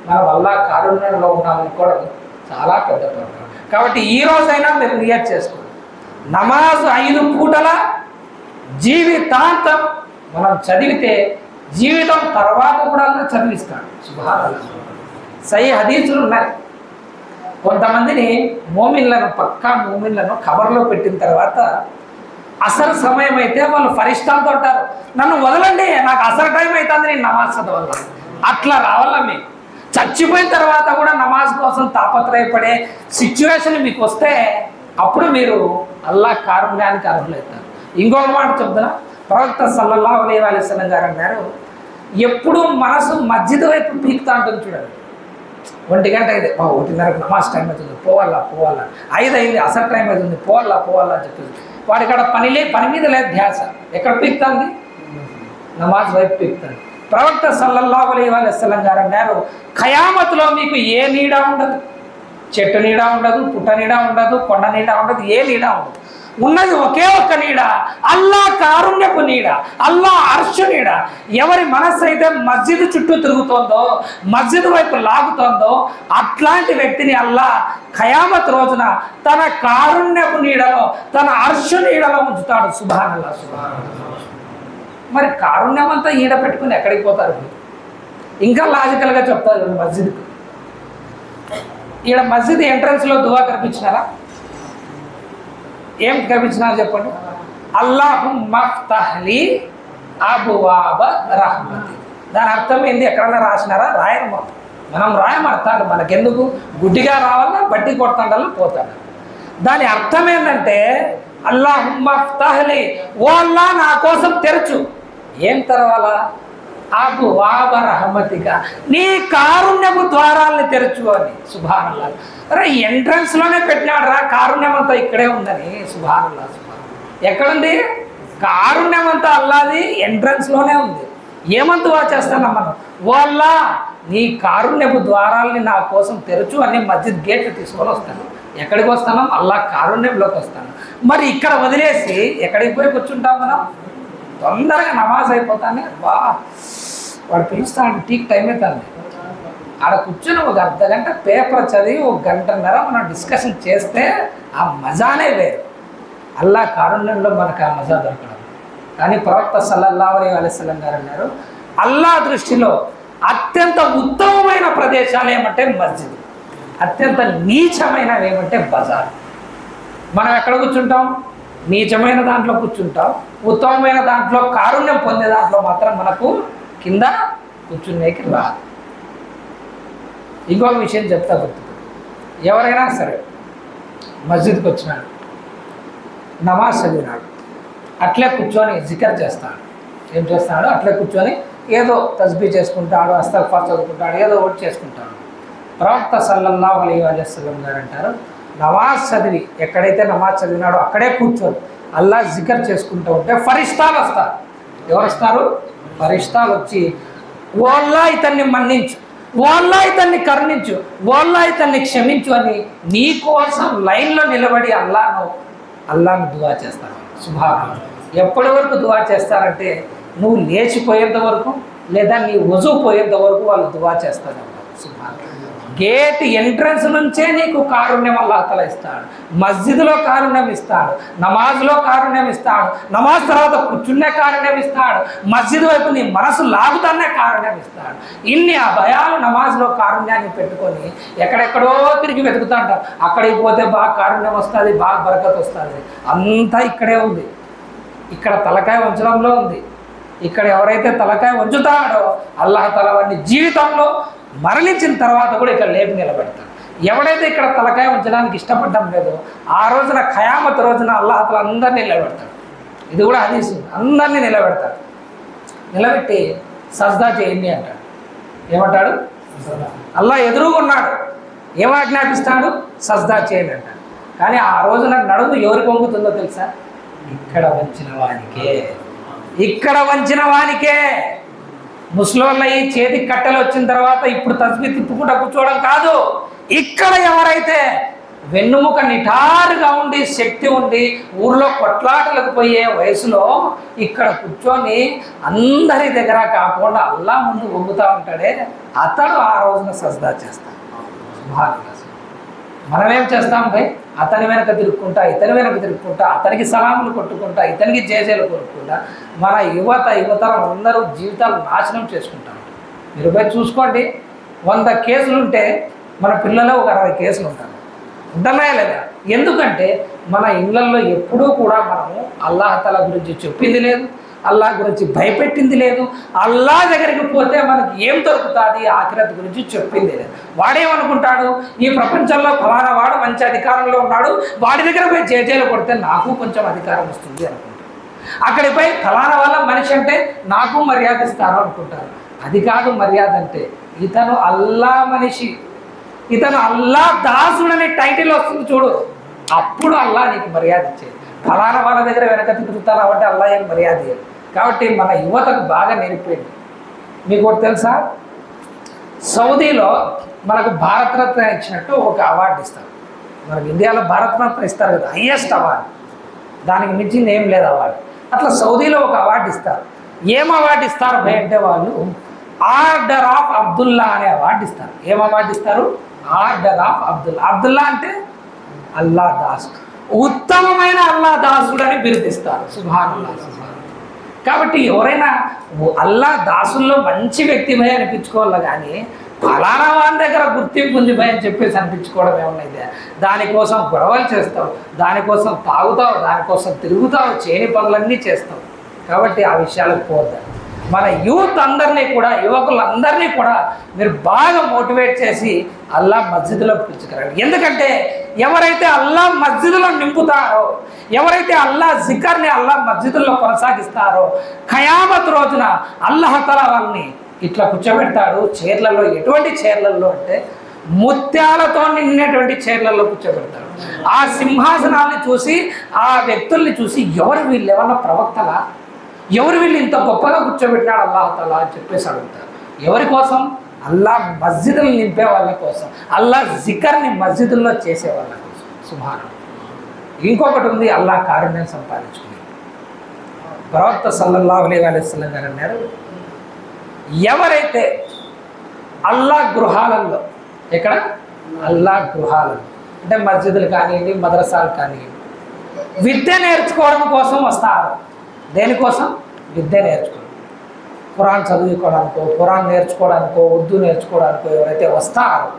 మనం అల్లాహ్ కారుణ్యంలో ఉన్నామనుకోవడం చాలా పెద్ద పొరపాటు. కాబట్టి ఈ రోజైనా మీరు నియత్ చేసుకోండి, నమాజ్ 5 పూటల జీవితాంతం మనం చదివితే జీవితం తర్వాత కూడా చదివిస్తాడు. సుబ్హానల్లాహ్. సహీ హదీసులు ఉన్నాయి. కొంతమందిని మోమిన్లను, పక్కా మోమిన్లను కవర్లో పెట్టిన తర్వాత అసలు సమయం అయితే వాళ్ళు ఫరిష్టాలతో ఉంటారు, నన్ను వదలండి, నాకు అసలు టైం అవుతుంది, నేను నమాజ్ చదవాల. అట్లా రావాలా మీకు? చచ్చిపోయిన తర్వాత కూడా నమాజ్ కోసం తాపత్రయపడే సిచ్యువేషన్ మీకు వస్తే అప్పుడు మీరు అల్లాహ్ కారుణ్యానికి అర్హులవుతారు. ఇంకొక మాట చెప్తున్నా, ప్రవక్త సల్లల్లాహు అలైహి వసల్లం గారు అన్నారు, ఎప్పుడు మనసు మస్జిద్ వైపు పీకుతా ఉంటుంది చూడండి. 1 గంట అయితే 1:30 నమాజ్ టైం అవుతుంది, పోవాలా 5 అయింది అసలు టైం అవుతుంది, పోవాలా అని చెప్తుంది. వాడి కాడ పని మీద లేదు ధ్యాస. ఎక్కడ పీకుతుంది? నమాజ్ వైపు పీకుతుంది. ప్రవక్త సల్లల్లాహు అలైహి వసల్లం గారు అన్నారు, ఖయామత్లో మీకు ఏ నీడ ఉండదు, చెట్టు నీడ ఉండదు, పుట్ట నీడ ఉండదు, కొండ నీడ ఉండదు, ఏ నీడ ఉండదు. ఉన్నది ఒకే ఒక్క నీడ, అల్లాహ్ కారుణ్యపు నీడ, అల్లాహ్ అర్షు నీడ. ఎవరి మనస్సు అయితే మస్జిద్ చుట్టూ తిరుగుతోందో, మస్జిద్ వైపు లాగుతోందో, అట్లాంటి వ్యక్తిని అల్లాహ్ ఖయామత్ రోజున తన కారుణ్యపు నీడలో, తన అర్షు నీడలో ఉంచుతాడు. సుబ్హానల్లాహ్. మరి కారుణ్యం అంతా ఈడ పెట్టుకుని ఎక్కడికి పోతారు? ఇంకా లాజికల్గా చెప్తారు, మస్జిద్కి ఈడ మస్జిద్ ఎంట్రన్స్లో దువా కనిపించినారా? ఏం కనిపించినారు చెప్పండి? అల్లాహుమ్మా ఫ్తహ్లీ అబ్వాబ రహ్మతి. దాని అర్థం ఏంది? ఎక్కడన్నా రాసినారా? రాయను. మనం రాయమడతాడు, మనకెందుకు? గుడ్డిగా రావాలా, బట్టి కొడతాడల్లా పోతాడు. దాని అర్థం ఏంటంటే, అల్లాహుమ్మా ఫ్తహ్లీ, ఓ అల్లా నా కోసం తెరచు. ఏం తెరవాలా? అబ్వాబ రహ్మతిగా, నీ కారుణ్యపు ద్వారాలని తెరచు అని. సుబ్హానల్లాహ్. అరే ఎంట్రన్స్లోనే పెట్టినాడు రా, కారుణ్యం అంతా ఇక్కడే ఉందని. సుబ్హానల్లాహ్. ఎక్కడుంది కారుణ్యం అంతా? అల్లాది ఎంట్రన్స్లోనే ఉంది. ఏమంత దువా చేస్తున్నాం మనం? ఓ అల్లా నీ కారుణ్యపు ద్వారాలని నా కోసం తెరచు అని మస్జిద్ గేట్లు తీసుకొని వస్తాను. ఎక్కడికి వస్తాను? అల్లాహ్ కారుణ్యంలోకి వస్తాను. మరి ఇక్కడ వదిలేసి ఎక్కడికి పోయి కూర్చుంటాం మనం? తొందరగా నమాజ్ అయిపోతానే వాడు పిలుస్తాడు, టీకి టైం అవుతుంది, ఆడ కూర్చొని 1 అర్ధగంట పేపర్ చదివి 1 గంటన్నర మనం డిస్కషన్ చేస్తే ఆ మజానే వేరు. అల్లాహ్ కారుణ్యంలో మనకు ఆ మజా దొరకడం. కానీ ప్రవక్త సల్లల్లాహు అలైహి వసల్లం గారు అన్నారు, అల్లాహ్ దృష్టిలో అత్యంత ఉత్తమమైన ప్రదేశాలు ఏమంటే మస్జిద్, అత్యంత నీచమైనవి ఏమంటే బజార్. మనం ఎక్కడ కూర్చుంటాం? నీచమైన దాంట్లో కూర్చుంటాం. ఉత్తమమైన దాంట్లో, కారుణ్యం పొందే దాంట్లో మాత్రం మనకు కింద కూర్చునేకి రాదు. ఇంకొక విషయం చెప్తా గుర్తుకు, ఎవరైనా సరే మస్జిద్కి వచ్చినాడు, నమాజ్ చదివినాడు, అట్లే కూర్చొని జికర్ చేస్తాడు. ఏం చేస్తాడు? అట్లే కూర్చొని ఏదో తస్బీ చేసుకుంటాడు, అస్తగ్ఫార్ చదువుకుంటాడు, ఏదో ఒకటి చేసుకుంటాడు. ప్రవక్త సల్లల్లాహు అలైహి వసల్లం గారు అంటారు, నమాజ్ చదివి ఎక్కడైతే నమాజ్ చదివినాడో అక్కడే కూర్చొని అల్లాహ్ జికర్ చేసుకుంటూ ఉంటే ఫరిష్తాలు వస్తారు. ఎవరు వస్తారు? ఫరిష్తాలు వచ్చి, ఓ అల్లాహ్ ఇతన్ని మన్నించు, ఓ అల్లాహ్ ఇతన్ని కరుణించు, ఓ అల్లాహ్ ఇతన్ని క్షమించు అని నీ కోసం లైన్లో నిలబడి అల్లాహ్ను అల్లాహ్ని దువా చేస్తారు. సుబ్హానల్లాహ్. ఎప్పటి వరకు దువా చేస్తారంటే నువ్వు లేచిపోయేంత వరకు లేదా నీ వజూ పోయేంత వరకు వాళ్ళు దువా చేస్తారు. సుబ్హానల్లాహ్. గేట్ ఎంట్రన్స్ నుంచే నీకు కారుణ్యం అల్లాహ్ తఆలా ఇస్తాడు. మస్జిద్లో కారుణ్యం ఇస్తాడు, నమాజ్లో కారుణ్యం ఇస్తాడు, నమాజ్ తర్వాత కూర్చునే కారుణ్యం ఇస్తాడు, మస్జిద్ వైపు నీ మనసు లాగుతానే కారుణ్యం ఇస్తాడు. ఇన్ని ఆ భయాలు నమాజ్లో కారుణ్యాన్ని పెట్టుకొని ఎక్కడెక్కడో తిరిగి వెతుకుతా అంటారు. అక్కడికి పోతే బాగా కారుణ్యం వస్తుంది, బాగా బరకత్ వస్తుంది. అంతా ఇక్కడే ఉంది. ఇక్కడ తలకాయ వంచడంలో ఉంది. ఇక్కడ ఎవరైతే తలకాయ వంచుతాడో అల్లాహ్ తఆలా వాడిని జీవితంలో మరణించిన తర్వాత కూడా ఇక్కడ లేపి నిలబెడతాడు. ఎవడైతే ఇక్కడ తలకాయ ఉంచడానికి ఇష్టపడడం లేదో ఆ రోజున ఖయామత్ రోజున అల్లాహ్ తఆలా అందరినీ నిలబెడతాడు. ఇది కూడా హదీసు. అందరినీ నిలబెడతాడు. నిలబెట్టి సజ్దా చేయండి అంటాడు. ఏమంటాడు? అల్లాహ్ ఎదురుగా ఉన్నాడు. ఏం ఆజ్ఞాపిస్తాడు? సజ్దా చేయండి అంటాడు. కానీ ఆ రోజున నడుము ఎవరికి వంగుతుందో తెలుసా? ఇక్కడ వంచిన వానికే. ఇక్కడ వంచిన వానికే. ముస్లింల ఈ చేతికి కట్టెలు వచ్చిన తర్వాత ఇప్పుడు తస్బీ తిప్పుకుంటా కూర్చోవడం కాదు. ఇక్కడ ఎవరైతే వెన్నుముక నిటారుగా ఉండి శక్తి ఉండి ఊర్లో కొట్లాటలకు పోయే వయసులో ఇక్కడ కూర్చొని అందరి దగ్గర కాకుండా అల్లాహ్ ముందు వంగుతూ ఉంటాడే అతడు ఆ రోజున సజ్దా చేస్తాడు. మనమేం చేస్తాం భయ్? అతని వెనక తిరుక్కుంటా, ఇతని వెనక తిరుక్కుంటా, అతనికి సలాములు కొట్టుకుంటా, ఇతనికి జేజేలు కొట్టుకుంటా మన యువతరం అందరూ జీవితాలు నాశనం చేసుకుంటాం. మీరు పోయి చూసుకోండి. 100 కేసులు ఉంటే మన పిల్లలు ఒక 60 కేసులు ఉంటారు. ఉంటున్నాయా లేదా? ఎందుకంటే మన ఇళ్లల్లో ఎప్పుడూ కూడా మనము అల్లాహ్ తఆలా గురించి చెప్పింది లేదు, అల్లాహ్ గురించి భయపెట్టింది లేదు. అల్లాహ్ దగ్గరికి పోతే మనకి ఏం దొరుకుతుంది ఆఖిరత్ గురించి చెప్పింది లేదు. వాడేమనుకుంటాడు? ఈ ప్రపంచంలో ఫలానా వాడు మంచి అధికారంలో ఉన్నాడు, వాడి దగ్గర పోయి జేజేలు కొడితే నాకు కొంచెం అధికారం వస్తుంది అనుకుంటాడు. అక్కడికి పోయి ఫలానా వాళ్ళ మనిషి అంటే నాకు మర్యాద ఇస్తారు అనుకుంటారు. అది కాదు మర్యాద అంటే. ఇతను అల్లాహ్ మనిషి, ఇతను అల్లాహ్ దాసుడని టైటిల్ వస్తుంది చూడు, అప్పుడు అల్లాహ్ నీకు మర్యాద ఇచ్చేది. ఫలానా వాళ్ళ దగ్గర వెనక తిరుగుతారు అంటే అల్లాహ్ ఏం మర్యాద ఇవ్వదు. కాబట్టి మన యువతకు బాగా నేర్పేది. మీకు ఒకటి తెలుసా? సౌదీలో మనకు భారతరత్న ఇచ్చినట్టు ఒక అవార్డు ఇస్తారు. మనకు ఇండియాలో భారతరత్న ఇస్తారు కదా, హైయెస్ట్ అవార్డు. దానికి మించింది ఏం లేదు అవార్డు. అట్లా సౌదీలో ఒక అవార్డు ఇస్తారు. ఏం అవార్డు ఇస్తారు భయ్ అంటే వాళ్ళు ఆర్డర్ ఆఫ్ అబ్దుల్లా అనే అవార్డు ఇస్తారు. ఏం అవార్డు ఇస్తారు? Order of Abdullah. అబ్దుల్లా అంటే అల్లాహ్ దాసుడు, ఉత్తమమైన అల్లాహ్ దాసుడు అని బిరుదిస్తారు. సుబ్హానల్లాహ్. కాబట్టి ఎవరైనా అల్లాహ్ దాసుల్లో మంచి వ్యక్తి భయ అనిపించుకోవాలి, కానీ ఫలానా వాని దగ్గర గుర్తింపు ఉంది భయ అని చెప్పేసి అనిపించుకోవడం ఏమన్నా ఇదే? దానికోసం గొడవలు చేస్తావు, దానికోసం తాగుతావు, దానికోసం తిరుగుతావు, చేయని పనులన్నీ చేస్తావు. కాబట్టి ఆ విషయాలకు పోద్దాం. మన యూత్ అందరినీ కూడా, యువకులందరినీ కూడా మీరు బాగా మోటివేట్ చేసి అల్లాహ్ మస్జిద్లో పిలుచుకురండి. ఎందుకంటే ఎవరైతే అల్లాహ్ మస్జిద్లో నింపుతారో, ఎవరైతే అల్లాహ్ జికర్ని అల్లాహ్ మస్జిద్లో కొనసాగిస్తారో ఖయామత్ రోజున అల్లాహ్ తఆలా వాళ్ళని ఇట్లా కూర్చోబెడతాడు చైర్లలో. ఎటువంటి చైర్లలో అంటే ముత్యాలతో నిండినటువంటి చైర్లలో కూర్చోబెడతాడు. ఆ సింహాసనాన్ని చూసి, ఆ వ్యక్తుల్ని చూసి ఎవరు వీళ్ళు ఏమన్నా ప్రవక్తలా, ఎవరు వీళ్ళు ఇంత గొప్పగా కూర్చోబెట్టినాడు అల్లాహ్ తఆలా అని చెప్పేసి అడుగుతారు. ఎవరి కోసం? అల్లాహ్ మస్జిదులు నింపే వాళ్ళ కోసం, అల్లాహ్ జికర్ని మస్జిదుల్లో చేసే వాళ్ళ కోసం. సుబ్హానల్లాహ్. ఇంకొకటి ఉంది, అల్లాహ్ కారుణ్యం సంపాదించుకుని. ప్రవక్త సల్లల్లాహు అలైహి వసల్లం గారు అన్నారు, ఎవరైతే అల్లాహ్ గృహాలలో, ఎక్కడ? అల్లాహ్ గృహాలలో అంటే మస్జిదులు కానివ్వండి, మద్రసాలు కానివ్వండి, విద్య నేర్చుకోవడం కోసం వస్తారు. దేనికోసం? విద్య నేర్చుకోవడం. ఖురాన్ చదువుకోవడానికో, ఖురాన్ నేర్చుకోవడానికో, ఉర్దూ నేర్చుకోవడానికో ఎవరైతే వస్తారో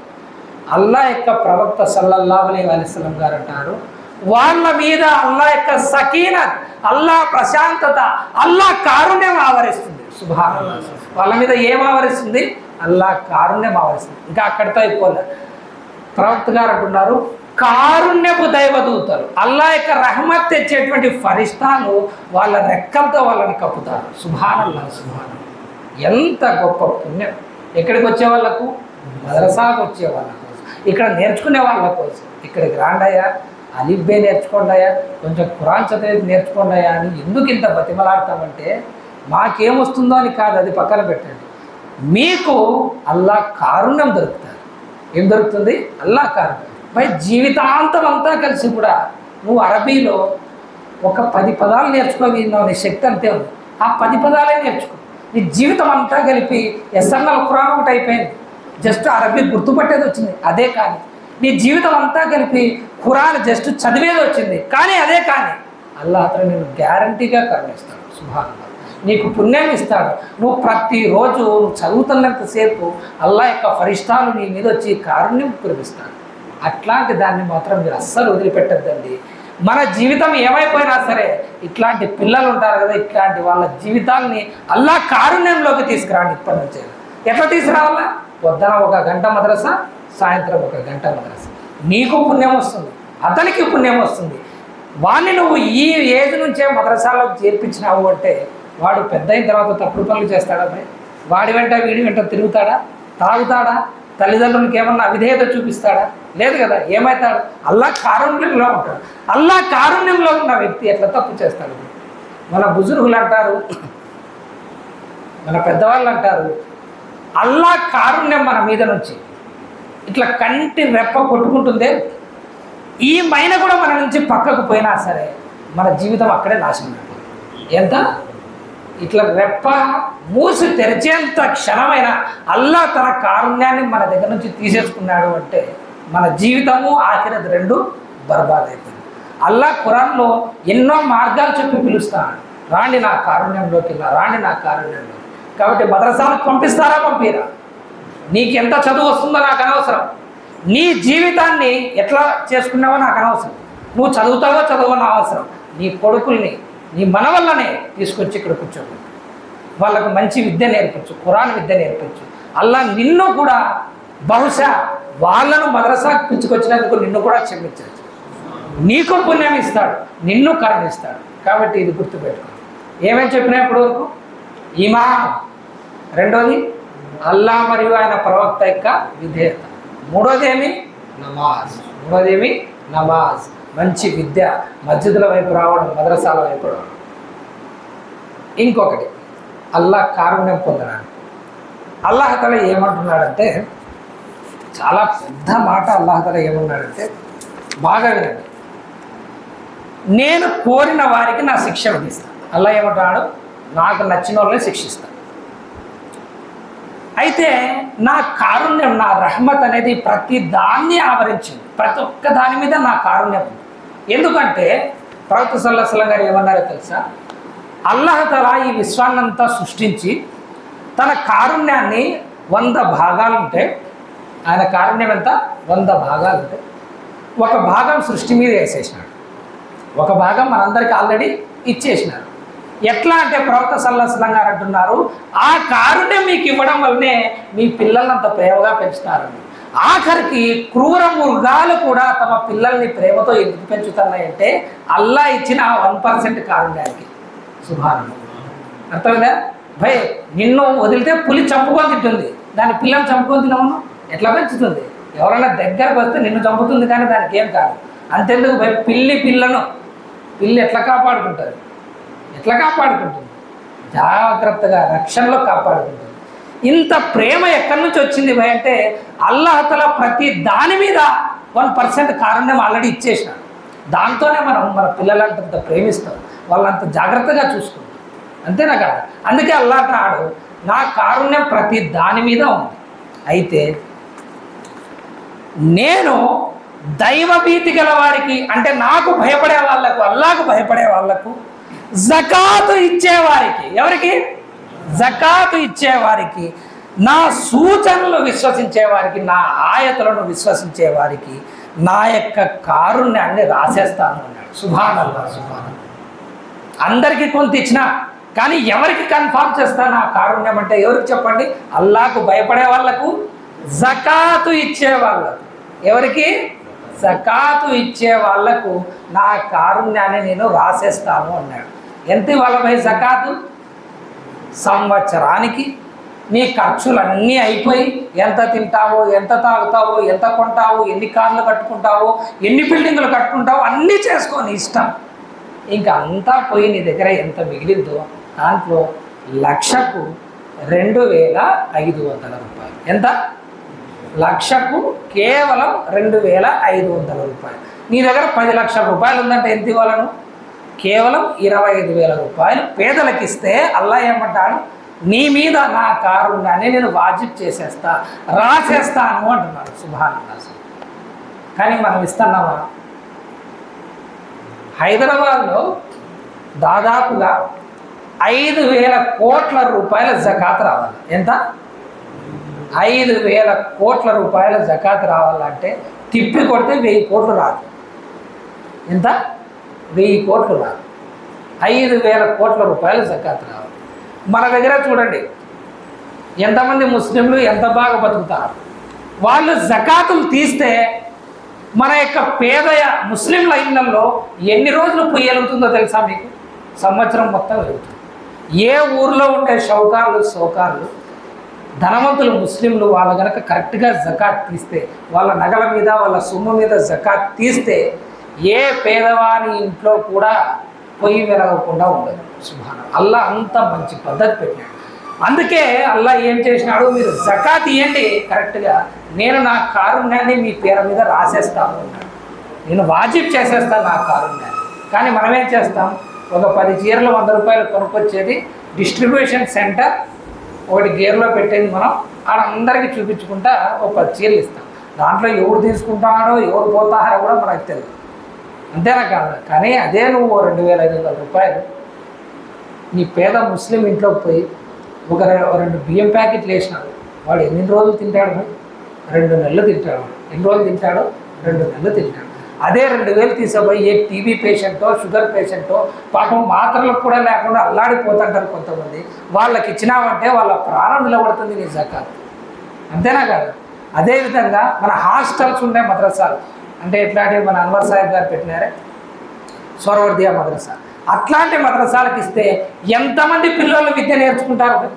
అల్లాహ్ యొక్క ప్రవక్త సల్లల్లాహు అలైహి వసల్లం గారు అంటారు, వాళ్ళ మీద అల్లాహ్ యొక్క సకీనత్, అల్లాహ్ ప్రశాంతత, అల్లాహ్ కారుణ్యం ఆవరిస్తుంది. సుబ్హానల్లాహ్. వాళ్ళ మీద ఏం ఆవరిస్తుంది? అల్లాహ్ కారుణ్యం ఆవరిస్తుంది. ఇంకా అక్కడితో అయిపోలే. ప్రవక్త గారు అంటున్నారు, కారుణ్యపు దైవదూతలు, అల్లాహ్ యొక్క రహమత్ తెచ్చేటువంటి ఫరిష్తాలు వాళ్ళ రెక్కలతో వాళ్ళని కప్పుతారు. సుబ్హానల్లాహ్. సుబ్హానల్లాహ్. ఎంత గొప్ప పుణ్యం! ఎక్కడికి వచ్చే వాళ్ళకు? మద్రసాకు వచ్చే వాళ్ళ కోసం, ఇక్కడ నేర్చుకునే వాళ్ళ కోసం. ఇక్కడికి రాండయ్యా, అలిఫ్బే నేర్చుకోండియా, కొంచెం ఖురాన్ చదివేది నేర్చుకోండియా అని ఎందుకు ఇంత బతిమలాడతామంటే మాకేమొస్తుందో అని కాదు, అది పక్కన పెట్టండి. మీకు అల్లాహ్ కారుణ్యం దొరుకుతారు. ఏం దొరుకుతుంది? అల్లాహ్ కారుణ్యం. పై జీవితాంతం అంతా కలిసి కూడా నువ్వు అరబీలో ఒక 10 పదాలు నేర్చుకోగలిగినావు, నీ శక్తి అంతే ఉంది. ఆ 10 పదాలే నేర్చుకో. నీ జీవితం అంతా కలిపి ఎస్ఎన్ఎల్ ఖురాన్ ఒకటి అయిపోయింది, జస్ట్ అరబీ గుర్తుపట్టేది వచ్చింది అదే. కానీ నీ జీవితం అంతా కలిపి ఖురాన్ జస్ట్ చదివేది వచ్చింది కానీ అదే. కానీ అల్లాహ్ అతను నేను గ్యారంటీగా కరుణిస్తాడు. సుబ్హానల్లాహ్, నీకు పుణ్యం ఇస్తాడు. నువ్వు ప్రతిరోజు నువ్వు చదువుతున్నంతసేపు అల్లాహ్ యొక్క ఫరిష్టాలు నీ మీద వచ్చి కారుణ్యం కురిపిస్తాడు. అట్లాంటి దాన్ని మాత్రం మీరు అస్సలు వదిలిపెట్టద్దండి. మన జీవితం ఏమైపోయినా సరే ఇట్లాంటి పిల్లలు ఉంటారు కదా, ఇట్లాంటి వాళ్ళ జీవితాల్ని అల్లాహ్ కారుణ్యంలోకి తీసుకురాండి. ఇప్పటి నుంచే ఎట్లా తీసుకురావాలా? పొద్దున 1 గంట మద్రసా, సాయంత్రం 1 గంట మద్రసా. నీకు పుణ్యం వస్తుంది, అతనికి పుణ్యం వస్తుంది. వాడిని నువ్వు ఈ ఏజ్ నుంచే మద్రసాలోకి చేర్పించినావు అంటే వాడు పెద్ద అయిన తర్వాత తప్పుడు పనులు చేస్తాడా? వాడి వెంట వీడి వెంట తిరుగుతాడా? తాగుతాడా? తల్లిదండ్రులకి ఏమన్నా అవిధేయత చూపిస్తాడా? లేదు కదా. ఏమవుతాడు? అల్లాహ్ కారుణ్యంలో ఉంటాడు. అల్లాహ్ కారుణ్యంలో ఉన్న వ్యక్తి ఎట్లా తప్పు చేస్తాడు? మన బుజుర్గులు అంటారు, మన పెద్దవాళ్ళు అంటారు, అల్లాహ్ కారుణ్యం మన మీద నుంచి ఇట్లా కంటి రెప్ప కొట్టుకుంటుందే, ఈ మైన కూడా మన నుంచి పక్కకు పోయినా సరే మన జీవితం అక్కడే నాశనం అయిపోతుంది. ఎంత ఇట్లా రెప్ప మూసి తెరిచేంత క్షణమైన అల్లాహ్ తన కారుణ్యాన్ని మన దగ్గర నుంచి తీసేసుకున్నాడు అంటే మన జీవితము ఆఖిరత్ రెండు బర్బాద్ అయిపోయింది. అల్లాహ్ ఖురాన్లో ఎన్నో మార్గాలు చెప్పి పిలుస్తాడు, రాండి నా కారుణ్యంలోకి, రాండి నా కారుణ్యంలోకి. కాబట్టి మద్రసాలకు పంపిస్తారా? పంపిరా. నీకెంత చదువు వస్తుందో నాకు అనవసరం, నీ జీవితాన్ని ఎట్లా చేసుకున్నావో నాకు అనవసరం, నువ్వు చదువుతావో చదవో నా అవసరం. నీ కొడుకుల్ని నీ మనవల్లనే తీసుకొచ్చి ఇక్కడ కూర్చోబెట్టు, వాళ్ళకు మంచి విద్య నేర్పించు, ఖురాన్ విద్య నేర్పించు. అల్లాహ్ నిన్ను కూడా బహుశా వాళ్ళను మద్రసాకు పిలుచుకొచ్చినందుకు నిన్ను కూడా క్షమించవచ్చు, నీకు పుణ్యం ఇస్తాడు, నిన్ను కరుణిస్తాడు. కాబట్టి ఇది గుర్తుపెట్టుకో. ఏమేమి చెప్పినా ఇప్పటి వరకు? ఈమాన్, రెండోది అల్లాహ్ మరియు ఆయన ప్రవక్త యొక్క విధేయత, మూడోది ఏమి? నమాజ్. మూడోది ఏమి? నమాజ్. మంచి విద్య, మస్జిదుల వైపు రావడం, మద్రసాల వైపు రావడం. ఇంకొకటి అల్లాహ్ కారుణ్యం పొందడానికి అల్లాహ్ తఆలా ఏమంటున్నాడంటే, చాలా పెద్ద మాట. అల్లాహ్ తఆలా ఏమన్నాడంటే బాగా వినండి, నేను కోరిన వారికి నా శిక్ష విధిస్తాను. అల్లాహ్ ఏమంటున్నాడు? నాకు నచ్చిన వాళ్ళని శిక్షిస్తాను. అయితే నా కారుణ్యం, నా రహ్మత్ అనేది ప్రతి దాన్ని ఆవరించింది, ప్రతి ఒక్క దాని మీద నా కారుణ్యం ఉంది. ఎందుకంటే ప్రవక్త సల్లల్లాహు అలైహి వసల్లం గారు ఏమన్నారో తెలుసా? అల్లాహ్ తఆలా ఈ విశ్వాన్నంతా సృష్టించి తన కారుణ్యాన్ని 100 భాగాలు ఉంటే, ఆయన కారుణ్యం ఎంత? 100 భాగాలు ఉంటే ఒక భాగం సృష్టి మీద వేసేసినాడు, ఒక భాగం మనందరికీ ఆల్రెడీ ఇచ్చేసినాడు. ఎట్లా అంటే ప్రవక్త సల్లల్లాహు అలైహి వసల్లం గారు అంటున్నారు, ఆ కారుణ్యం మీకు ఇవ్వడం వల్లనే మీ పిల్లలంత ప్రేమగా పెంచుతారు. ఆఖరికి క్రూర మృగాలు కూడా తమ పిల్లల్ని ప్రేమతో ఎందుకు పెంచుతున్నాయంటే అల్లాహ్ ఇచ్చిన 1% కారుణ్యానికి. సుబ్హానల్లాహ్. అర్థమైందా భయ్? నిన్ను వదిలితే పులి చంపుకొని తింటుంది, దాని పిల్లల్ని చంపుకొని తినము ఎట్లా పెంచుతుంది? ఎవరైనా దగ్గరకు వస్తే నిన్ను చంపుతుంది కానీ దానికి ఏం కాదు. అంతెందుకు భయ్, పిల్లి ఎట్లా కాపాడుకుంటుంది? ఎట్లా కాపాడుకుంటుంది? జాగ్రత్తగా రక్షణలో కాపాడుకుంటుంది. ఇంత ప్రేమ ఎక్కడి నుంచి వచ్చింది భయ్ అంటే అల్లాహ్ తఆలా ప్రతి దాని మీద 1% కారుణ్యం ఆల్రెడీ ఇచ్చేసినాడు. దాంతోనే మనం మన పిల్లలంత ప్రేమిస్తాం, వాళ్ళంత జాగ్రత్తగా చూసుకుంటాం. అంతేనా కాదు? అందుకే అల్లాహ్ అంటాడు, నా కారుణ్యం ప్రతి దాని మీద ఉంది. అయితే నేను దైవభీతి గల వారికి, అంటే నాకు భయపడే వాళ్లకు, అల్లాహకు భయపడే వాళ్లకు, జకాతు ఇచ్చేవారికి, ఎవరికి? జకాతు ఇచ్చేవారికి, నా సూచనలు విశ్వసించే వారికి, నా ఆయతలను విశ్వసించే వారికి నా యొక్క కారుణ్యాన్ని రాసేస్తాను అన్నాడు. సుబ్హానల్లాహ్, సుబ్హానల్లాహ్. అందరికీ కొంత ఇచ్చినా కానీ ఎవరికి కన్ఫర్మ్ చేస్తాను ఆ కారుణ్యం అంటే? ఎవరికి చెప్పండి? అల్లాహకు భయపడే వాళ్లకు, జకాతు ఇచ్చే వాళ్ళకు. ఎవరికి? జకాతు ఇచ్చే వాళ్లకు నా కారుణ్యాన్ని నేను రాసేస్తాను అన్నాడు. ఎంత వాళ్ళపై జకాతు? సంవత్సరానికి నీ ఖర్చులన్నీ అయిపోయి, ఎంత తింటావో, ఎంత తాగుతావో, ఎంత కొంటావో, ఎన్ని కార్లు కట్టుకుంటావో, ఎన్ని బిల్డింగులు కట్టుకుంటావో అన్నీ చేసుకోని ఇష్టం. ఇంకా అంతా పోయి నీ దగ్గర ఎంత మిగిలిందో దాంట్లో లక్షకు 2500 రూపాయలు. ఎంత? లక్షకు కేవలం 2500 రూపాయలు. నీ దగ్గర 10 లక్షల రూపాయలు ఉందంటే ఎంత ఇవ్వాలను? కేవలం 25,000 రూపాయలు పేదలకు ఇస్తే అల్లా ఏమంటాడు, నీ మీద నా కారుణ్యాన్ని నేను వాజిబ్ చేసేస్తా, రాసేస్తాను అంటున్నాడు. సుబ్హానల్లాహ్. కానీ మనం ఇస్తున్నామా? హైదరాబాద్లో దాదాపుగా 5,000 కోట్ల రూపాయల జకాత్ రావాలి. ఎంత? 5,000 కోట్ల రూపాయల జకాత్ రావాలంటే తిప్పి కొడితే 1000 కోట్లు రాదు. ఎంత? 1000 కోట్లు రాదు. 5,000 కోట్ల రూపాయల జకాత్ రావాలి. మన దగ్గర చూడండి ఎంతమంది ముస్లింలు ఎంత బాగా బతుకుతారు. వాళ్ళు జకాతులు తీస్తే మన యొక్క పేద ముస్లింల ఇళ్లలో ఎన్ని రోజులు పొయ్యి వెలుగుతుందో తెలుసా మీకు? సంవత్సరం మొత్తం వెలుగుతుంది. ఏ ఊర్లో ఉండే సౌకార్లు ధనవంతులు ముస్లింలు వాళ్ళు కనుక కరెక్ట్గా జకాత్ తీస్తే, వాళ్ళ నగల మీద వాళ్ళ సొమ్ము మీద జకాత్ తీస్తే ఏ పేదవాని ఇంట్లో కూడా పొయ్యి వెలగకుండా ఉండదు. సుబ్హానల్లాహ్. అల్లా అంత మంచి పద్ధతి పెట్టాడు. అందుకే అల్లా ఏం చేసినాడు, మీరు జకాత్ ఇవ్వండి కరెక్ట్గా, నేను నా కారుణ్యాన్ని మీ పేరు మీద రాసేస్తాను అన్నాడు. నేను వాజిబ్ చేసేస్తాను నా కారుణ్యాన్ని. కానీ మనం ఏం చేస్తాం, ఒక 10 చీరలు 100 రూపాయలు కొనుక్కొచ్చేది డిస్ట్రిబ్యూషన్ సెంటర్ ఒకటి గేర్లో పెట్టేది మనం అందరికీ చూపించుకుంటా ఒక 10 చీరలు ఇస్తాం. దాంట్లో ఎవరు తీసుకుంటాడో ఎవరు పోతారో కూడా మనకు తెలియదు. అంతేనా కాదు? కానీ అదే నువ్వు 2,500 రూపాయలు నీ పేద ముస్లిం ఇంట్లోకి పోయి ఒక 2 బియ్యం ప్యాకెట్లు వేసినాడు, వాడు ఎన్ని రోజులు తింటాడు? 2 నెలలు తింటాడు. ఎన్ని రోజులు తింటాడు? 2 నెలలు తింటాడు. అదే 2,000 తీసుకుపోయి ఏ టీబీ పేషెంటో షుగర్ పేషెంటో పాపం మాత్రలకు కూడా లేకుండా అల్లాడిపోతుంటారు కొంతమంది, వాళ్ళకి ఇచ్చినామంటే వాళ్ళ ప్రాణం నిలబడుతుంది నీ జకాత్. అంతేనా కాదు? అదేవిధంగా మన హాస్టల్స్ ఉండే మద్రసాలు అంటే ఎట్లాంటి మన అన్వర్ సాహెబ్ గారు పెట్టినారే సోరవర్దియా మద్రసా, అట్లాంటి మద్రసాలకు ఇస్తే ఎంతమంది పిల్లలు విద్య నేర్చుకుంటారు?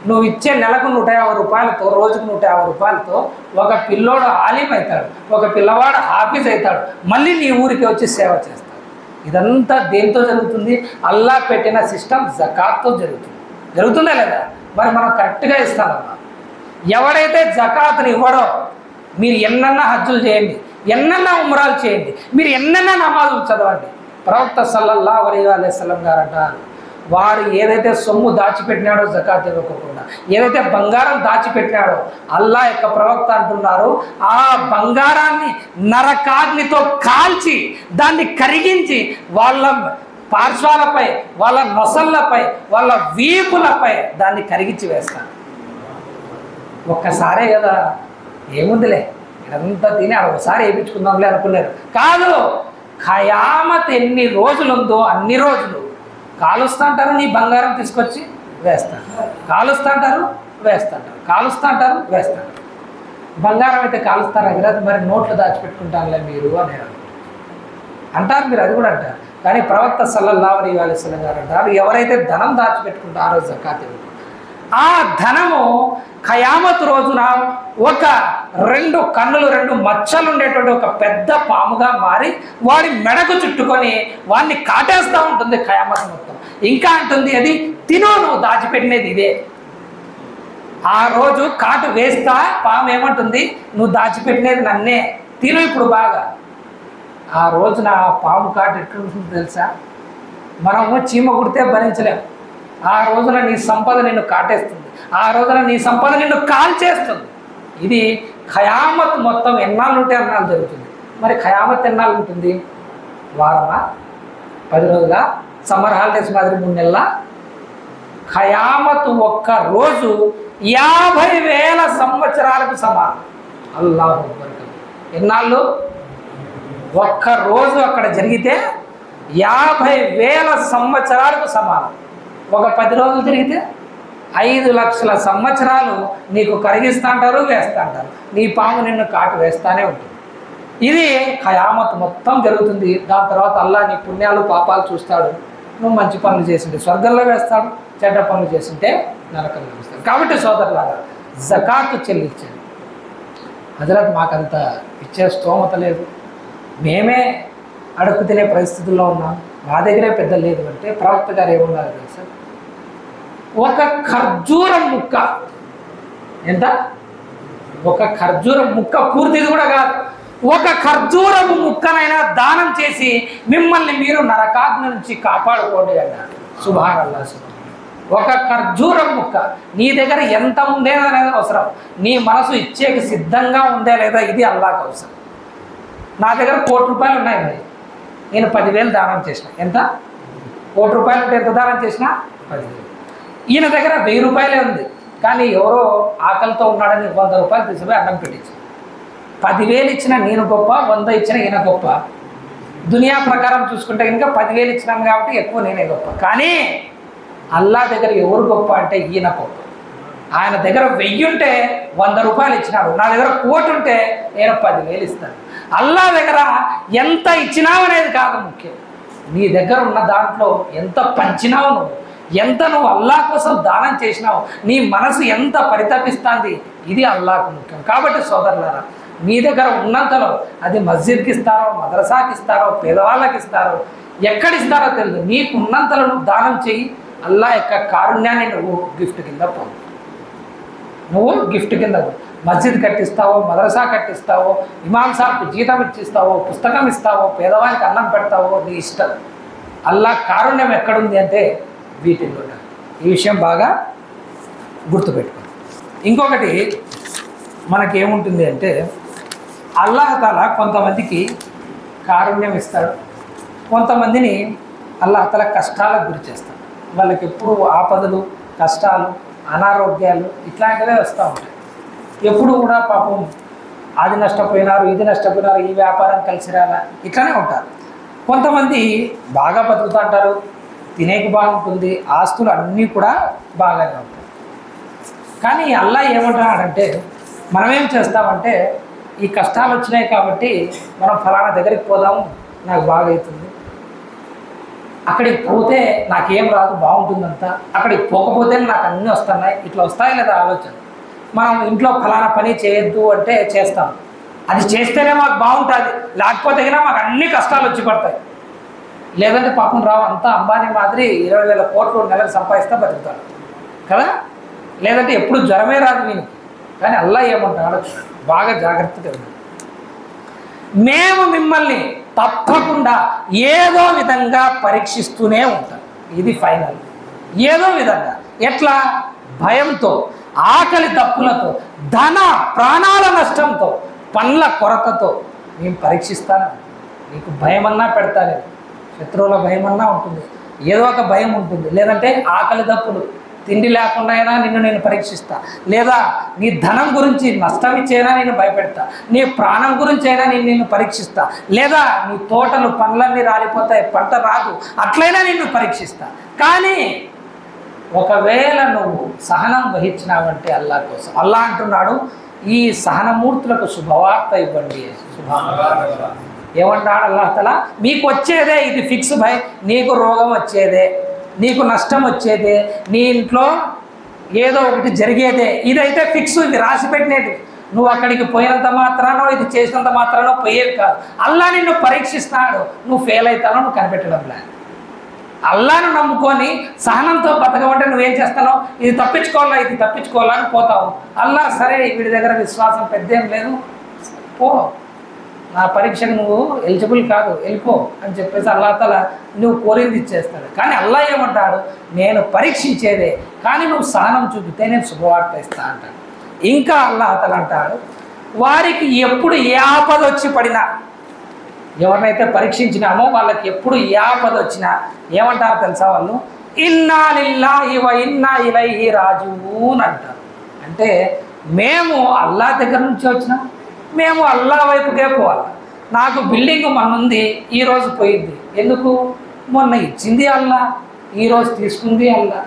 నువ్వు ఇచ్చే నెలకు 150 రూపాయలతో, రోజుకు 150 రూపాయలతో ఒక పిల్లోడు ఆలిం అవుతాడు, ఒక పిల్లవాడు హాఫీజ్ అవుతాడు, మళ్ళీ నీ ఊరికి వచ్చి సేవ చేస్తాడు. ఇదంతా దేంతో జరుగుతుంది? అల్లా పెట్టిన సిస్టమ్ జకాత్తో జరుగుతుంది. జరుగుతుందా లేదా? మరి మనం కరెక్ట్గా ఇస్తామమ్మా. ఎవడైతే జకాత్ని ఇవ్వడో, మీరు ఎన్నన్నా హజ్జులు చేయండి, ఎన్నన్నా ఉమ్రాలు చేయండి, మీరు ఎన్నన్నా నమాజులు చదవండి, ప్రవక్త సల్లల్లాహు అలైహి వసల్లం గారు అంటారు, వాడు ఏదైతే సొమ్ము దాచిపెట్టినాడో జకాత్ ఇవ్వకుండా, ఏదైతే బంగారం దాచిపెట్టినాడో అల్లా యొక్క ప్రవక్త అంటున్నారు, ఆ బంగారాన్ని నరకాగ్నితో కాల్చి దాన్ని కరిగించి వాళ్ళ పార్శ్వాలపై, వాళ్ళ నొసళ్ళపై, వాళ్ళ వీపులపై దాన్ని కరిగించి వేస్తాను. ఒక్కసారే కదా, ఏముందిలే ఇదంతా తిని ఒకసారి వేయించుకుందాంలే అనుకున్నారు. కాదు, ఖయామత్ ఎన్ని రోజులు ఉందో అన్ని రోజులు కాలుస్తా అంటారు, నీ బంగారం తీసుకొచ్చి వేస్తాను, కాలుస్తా అంటారు వేస్తాంటారు, కాలుస్తా అంటారు వేస్తాంటారు. బంగారం అయితే కాలుస్తారా కదా, మరి నోట్లు దాచిపెట్టుకుంటానులే మీరు అని అంటారు. మీరు అది కూడా అంటారు. కానీ ప్రవక్త సల్లల్లాహు అలైహి వసల్లం గారు అంటారు, ఎవరైతే ధనం దాచిపెట్టుకుంటారో జకాత్ ఇవ్వకుండా, ఆ ధనము ఖయామత్ రోజున ఒక 2 కన్నులు 2 మచ్చలు ఉండేటువంటి ఒక పెద్ద పాముగా మారి వాడి మెడకు చుట్టుకొని వాడిని కాటేస్తూ ఉంటుంది ఖయామత్ మొత్తం. ఇంకా అంటుంది, అది తిను, నువ్వు దాచిపెట్టినది ఇదే. ఆ రోజు కాటు వేస్తా పాము ఏమంటుంది, నువ్వు దాచిపెట్టినది నన్నే, తిను ఇప్పుడు బాగా. ఆ రోజున ఆ పాము కాటు ఎట్లుంటుందో తెలుసా? మనము చీమ కుడితే భరించలేము. ఆ రోజున నీ సంపద నిన్ను కాటేస్తుంది, ఆ రోజున నీ సంపద నిన్ను కాల్చేస్తుంది. ఇది ఖయామత్ మొత్తం ఎన్నాళ్ళు ఉంటే అన్నాళ్ళు జరుగుతుంది. మరి ఖయామత్ ఎన్నాళ్ళు ఉంటుంది? వారమా, 10 రోజుల, సమ్మర్ హాలిడేస్ మాదిరి 3 నెలల? ఖయామత్ ఒక్క రోజు 50,000 సంవత్సరాలకు సమానం. అల్లాహు అక్బర్. ఎన్నాళ్ళు? ఒక్క రోజు అక్కడ జరిగితే 50,000 సంవత్సరాలకు సమానం. ఒక 10 రోజులు తిరిగితే 5 లక్షల సంవత్సరాలు నీకు కరిగిస్తా అంటారు, వేస్తా అంటారు. నీ పాము నిన్ను కాటు వేస్తానే ఉంటుంది. ఇది ఖయామత్ మొత్తం జరుగుతుంది. దాని తర్వాత అల్లా నీ పుణ్యాలు పాపాలు చూస్తాడు. నువ్వు మంచి పనులు చేసింటే స్వర్గంలో వేస్తాడు, చెడ్డ పనులు చేసింటే నరకంలో వేస్తాడు. కాబట్టి సోదరులారా, జకాత్ చెల్లించండి. హజరత్ మాకంత ఇచ్చే స్తోమత లేదు, మేమే అడుగు తినే పరిస్థితుల్లో ఉన్నాం, మా దగ్గరే పెద్ద లేదు అంటే ప్రవక్త గారు ఏమన్నారు తెలుసా? ఒక ఖర్జూరం ముక్క, ఎంత? ఒక ఖర్జూరం ముక్క పూర్తిది కూడా కాదు, ఒక ఖర్జూరపు ముక్కనైనా దానం చేసి మిమ్మల్ని మీరు నరకాగ్ని నుంచి కాపాడుకోండి అన్నాడు. సుబ్హానల్లాహ్. ఒక ఖర్జూరం ముక్క నీ దగ్గర ఎంత ఉందేదో అనేది అవసరం, నీ మనసు ఇచ్చేకి సిద్ధంగా ఉందే లేదా ఇది అల్లాహ్కి అవసరం. నా దగ్గర ₹1,00,00,000 ఉన్నాయి, నేను 10,000 దానం చేసిన. ఎంత? ₹1,00,00,000 ఉంటే ఎంత దానం చేసినా 10,000. ఈయన దగ్గర ₹1,000 ఉంది, కానీ ఎవరో ఆకలితో ఉన్నాడని ₹100 తీసుకుపోయి అన్నం పెట్టించు. 10,000 ఇచ్చిన నేను గొప్ప, 100 ఇచ్చిన ఈయన గొప్ప. దునియా ప్రకారం చూసుకుంటే కనుక 10,000 ఇచ్చినాను కాబట్టి ఎక్కువ నేనే గొప్ప. కానీ అల్లా దగ్గర ఎవరు గొప్ప అంటే ఈయన గొప్ప. ఆయన దగ్గర 1000 ఉంటే ₹100 ఇచ్చినాడు, నా దగ్గర 1,00,00,000 ఉంటే నేను 10,000 ఇస్తాను. అల్లా దగ్గర ఎంత ఇచ్చినావు అనేది కాదు ముఖ్యం, నీ దగ్గర ఉన్న దాంట్లో ఎంత పంచినావు, నువ్వు ఎంత నువ్వు అల్లా కోసం దానం చేసినావు, నీ మనసు ఎంత పరితపిస్తుంది, ఇది అల్లాకు ముఖ్యం. కాబట్టి సోదరులారా, మీ దగ్గర ఉన్నంతలో అది మస్జిద్కి ఇస్తారో, మద్రసాకి ఇస్తారో, పేదవాళ్ళకి ఇస్తారో, ఎక్కడిస్తారో తెలియదు, నీకు ఉన్నంతలో నువ్వు దానం చెయ్యి. అల్లా యొక్క కారుణ్యాన్ని నువ్వు గిఫ్ట్ కింద పొందు. నువ్వు గిఫ్ట్ కింద మస్జిద్ కట్టిస్తావో, మద్రసా కట్టిస్తావో, ఇమాం సాబ్కి జీతం ఇచ్చిస్తావో, పుస్తకం ఇస్తావో, పేదవానికి అన్నం పెడతావో, నీ ఇష్టం. అల్లా కారుణ్యం ఎక్కడుంది అంటే వీటిల్లో. ఈ విషయం బాగా గుర్తుపెట్టుకోండి. ఇంకొకటి మనకేముంటుంది అంటే అల్లాహ్ తాలా కొంతమందికి కారుణ్యం ఇస్తాడు, కొంతమందిని అల్లాహ్ తాలా కష్టాలకు గురి చేస్తాడు. వాళ్ళకి ఎప్పుడు ఆపదలు, కష్టాలు, అనారోగ్యాలు ఇట్లాంటివే వస్తూ ఉంటాయి. ఎప్పుడు కూడా పాపం అది నష్టపోయినారు, ఇది నష్టపోయినారు, ఈ వ్యాపారం కలిసి రాలా, ఇట్లానే ఉంటారు. కొంతమంది బాగా బతుకుతూ అంటారు, తినేకి బాగుంటుంది, ఆస్తులు అన్నీ కూడా బాగానే ఉంటాయి. కానీ అల్లాహ్ ఏమంటున్నాడంటే మనం ఏం చేస్తామంటే ఈ కష్టాలు వచ్చినాయి కాబట్టి మనం ఫలానా దగ్గరికి పోదాము, నాకు బాగా అవుతుంది, అక్కడికి పోతే నాకేం రాదు, బాగుంటుందంతా, అక్కడికి పోకపోతే నాకు అన్నీ వస్తున్నాయి, ఇట్లా వస్తాయి లేదా ఆలోచన. మనం ఇంట్లో ఫలానా పని చేయొద్దు అంటే చేస్తాం, అది చేస్తేనే మాకు బాగుంటుంది, లేకపోతే కన్నా మాకు అన్ని కష్టాలు వచ్చి పడతాయి. లేదంటే పాపం రావు, అంతా అంబానీ మాదిరి 20,000 కోట్లు నెలకు సంపాదిస్తే బతుకుతాడు కదా. లేదంటే ఎప్పుడు జ్వరమే రాదు వీనికి. కానీ అల్లాహ్ ఏమంటాడు, బాగా జాగ్రత్తగా ఉంది, మేము మిమ్మల్ని తప్పకుండా ఏదో విధంగా పరీక్షిస్తూనే ఉంటాం. ఇది ఫైనల్. ఏదో విధంగా ఎట్లా? భయంతో, ఆకలి తప్పులతో, ధన ప్రాణాల నష్టంతో, పనుల కొరతతో మేము పరీక్షిస్తాను. నీకు భయమన్నా పెడతాను, శత్రువుల భయమన్నా ఉంటుంది, ఏదో ఒక భయం ఉంటుంది. లేదంటే ఆకలి తప్పులు, తిండి లేకుండా అయినా నిన్ను నేను పరీక్షిస్తా, లేదా నీ ధనం గురించి నష్టం ఇచ్చైనా నేను భయపెడతా, నీ ప్రాణం గురించి అయినా నిన్ను పరీక్షిస్తా, లేదా నీ తోటలు పండ్లన్నీ రాలిపోతాయి, పంట రాదు, అట్లయినా నిన్ను పరీక్షిస్తా. కానీ ఒకవేళ నువ్వు సహనం వహించినావంటే అల్లా కోసం, అల్లా అంటున్నాడు ఈ సహనమూర్తులకు శుభవార్త ఇవ్వండి. ఏమంటాడు అల్లాహ్ తఆలా? మీకు వచ్చేదే ఇది ఫిక్స్ భయ్, నీకు రోగం వచ్చేదే, నీకు నష్టం వచ్చేదే, నీ ఇంట్లో ఏదో ఒకటి జరిగేదే, ఇదైతే ఫిక్స్, ఇది రాసి పెట్టినట్టు. నువ్వు అక్కడికి పోయినంత మాత్రానో, ఇది చేసినంత మాత్రానో పోయేది కాదు. అల్లా నిన్ను పరీక్షిస్తాడు, నువ్వు ఫెయిల్ అవుతానో నువ్వు కనిపెట్టడం లేదు. అల్లాను నమ్ముకొని సహనంతో బతకమంటే నువ్వేం చేస్తావు? ఇది తప్పించుకోవాలా, ఇది తప్పించుకోవాలని పోతావు. అల్లా సరే వీడి దగ్గర విశ్వాసం పెద్దేం లేదు, పో, నా పరీక్షకు నువ్వు ఎలిజిబుల్ కాదు, వెళ్ళిపో అని చెప్పేసి అల్లా తఆలా నువ్వు కోరింది ఇచ్చేస్తాడు. కానీ అల్లా ఏమంటాడు? నేను పరీక్షించేదే, కానీ నువ్వు సహనం చూపితే నేను శుభవార్త ఇస్తా అంటాడు. ఇంకా అల్లా తఆలా అంటాడు, వారికి ఎప్పుడు ఏ ఆపద వచ్చి పడినా, ఎవరినైతే పరీక్షించినామో వాళ్ళకి ఎప్పుడు ఏ ఆపద వచ్చినా ఏమంటారు తెలుసా? వాళ్ళు ఇన్నా లిల్లాహి వ ఇన్నా ఇలైహి రాజిఊన్ అంటారు. అంటే మేము అల్లా దగ్గర నుంచి వచ్చినాం, మేము అల్లా వైపుకే పోవాలి. నాకు బిల్డింగ్ మొన్నుంది, ఈరోజు పోయింది, ఎందుకు? మొన్న ఇచ్చింది అల్లా, ఈరోజు తీసుకుంది అల్లా.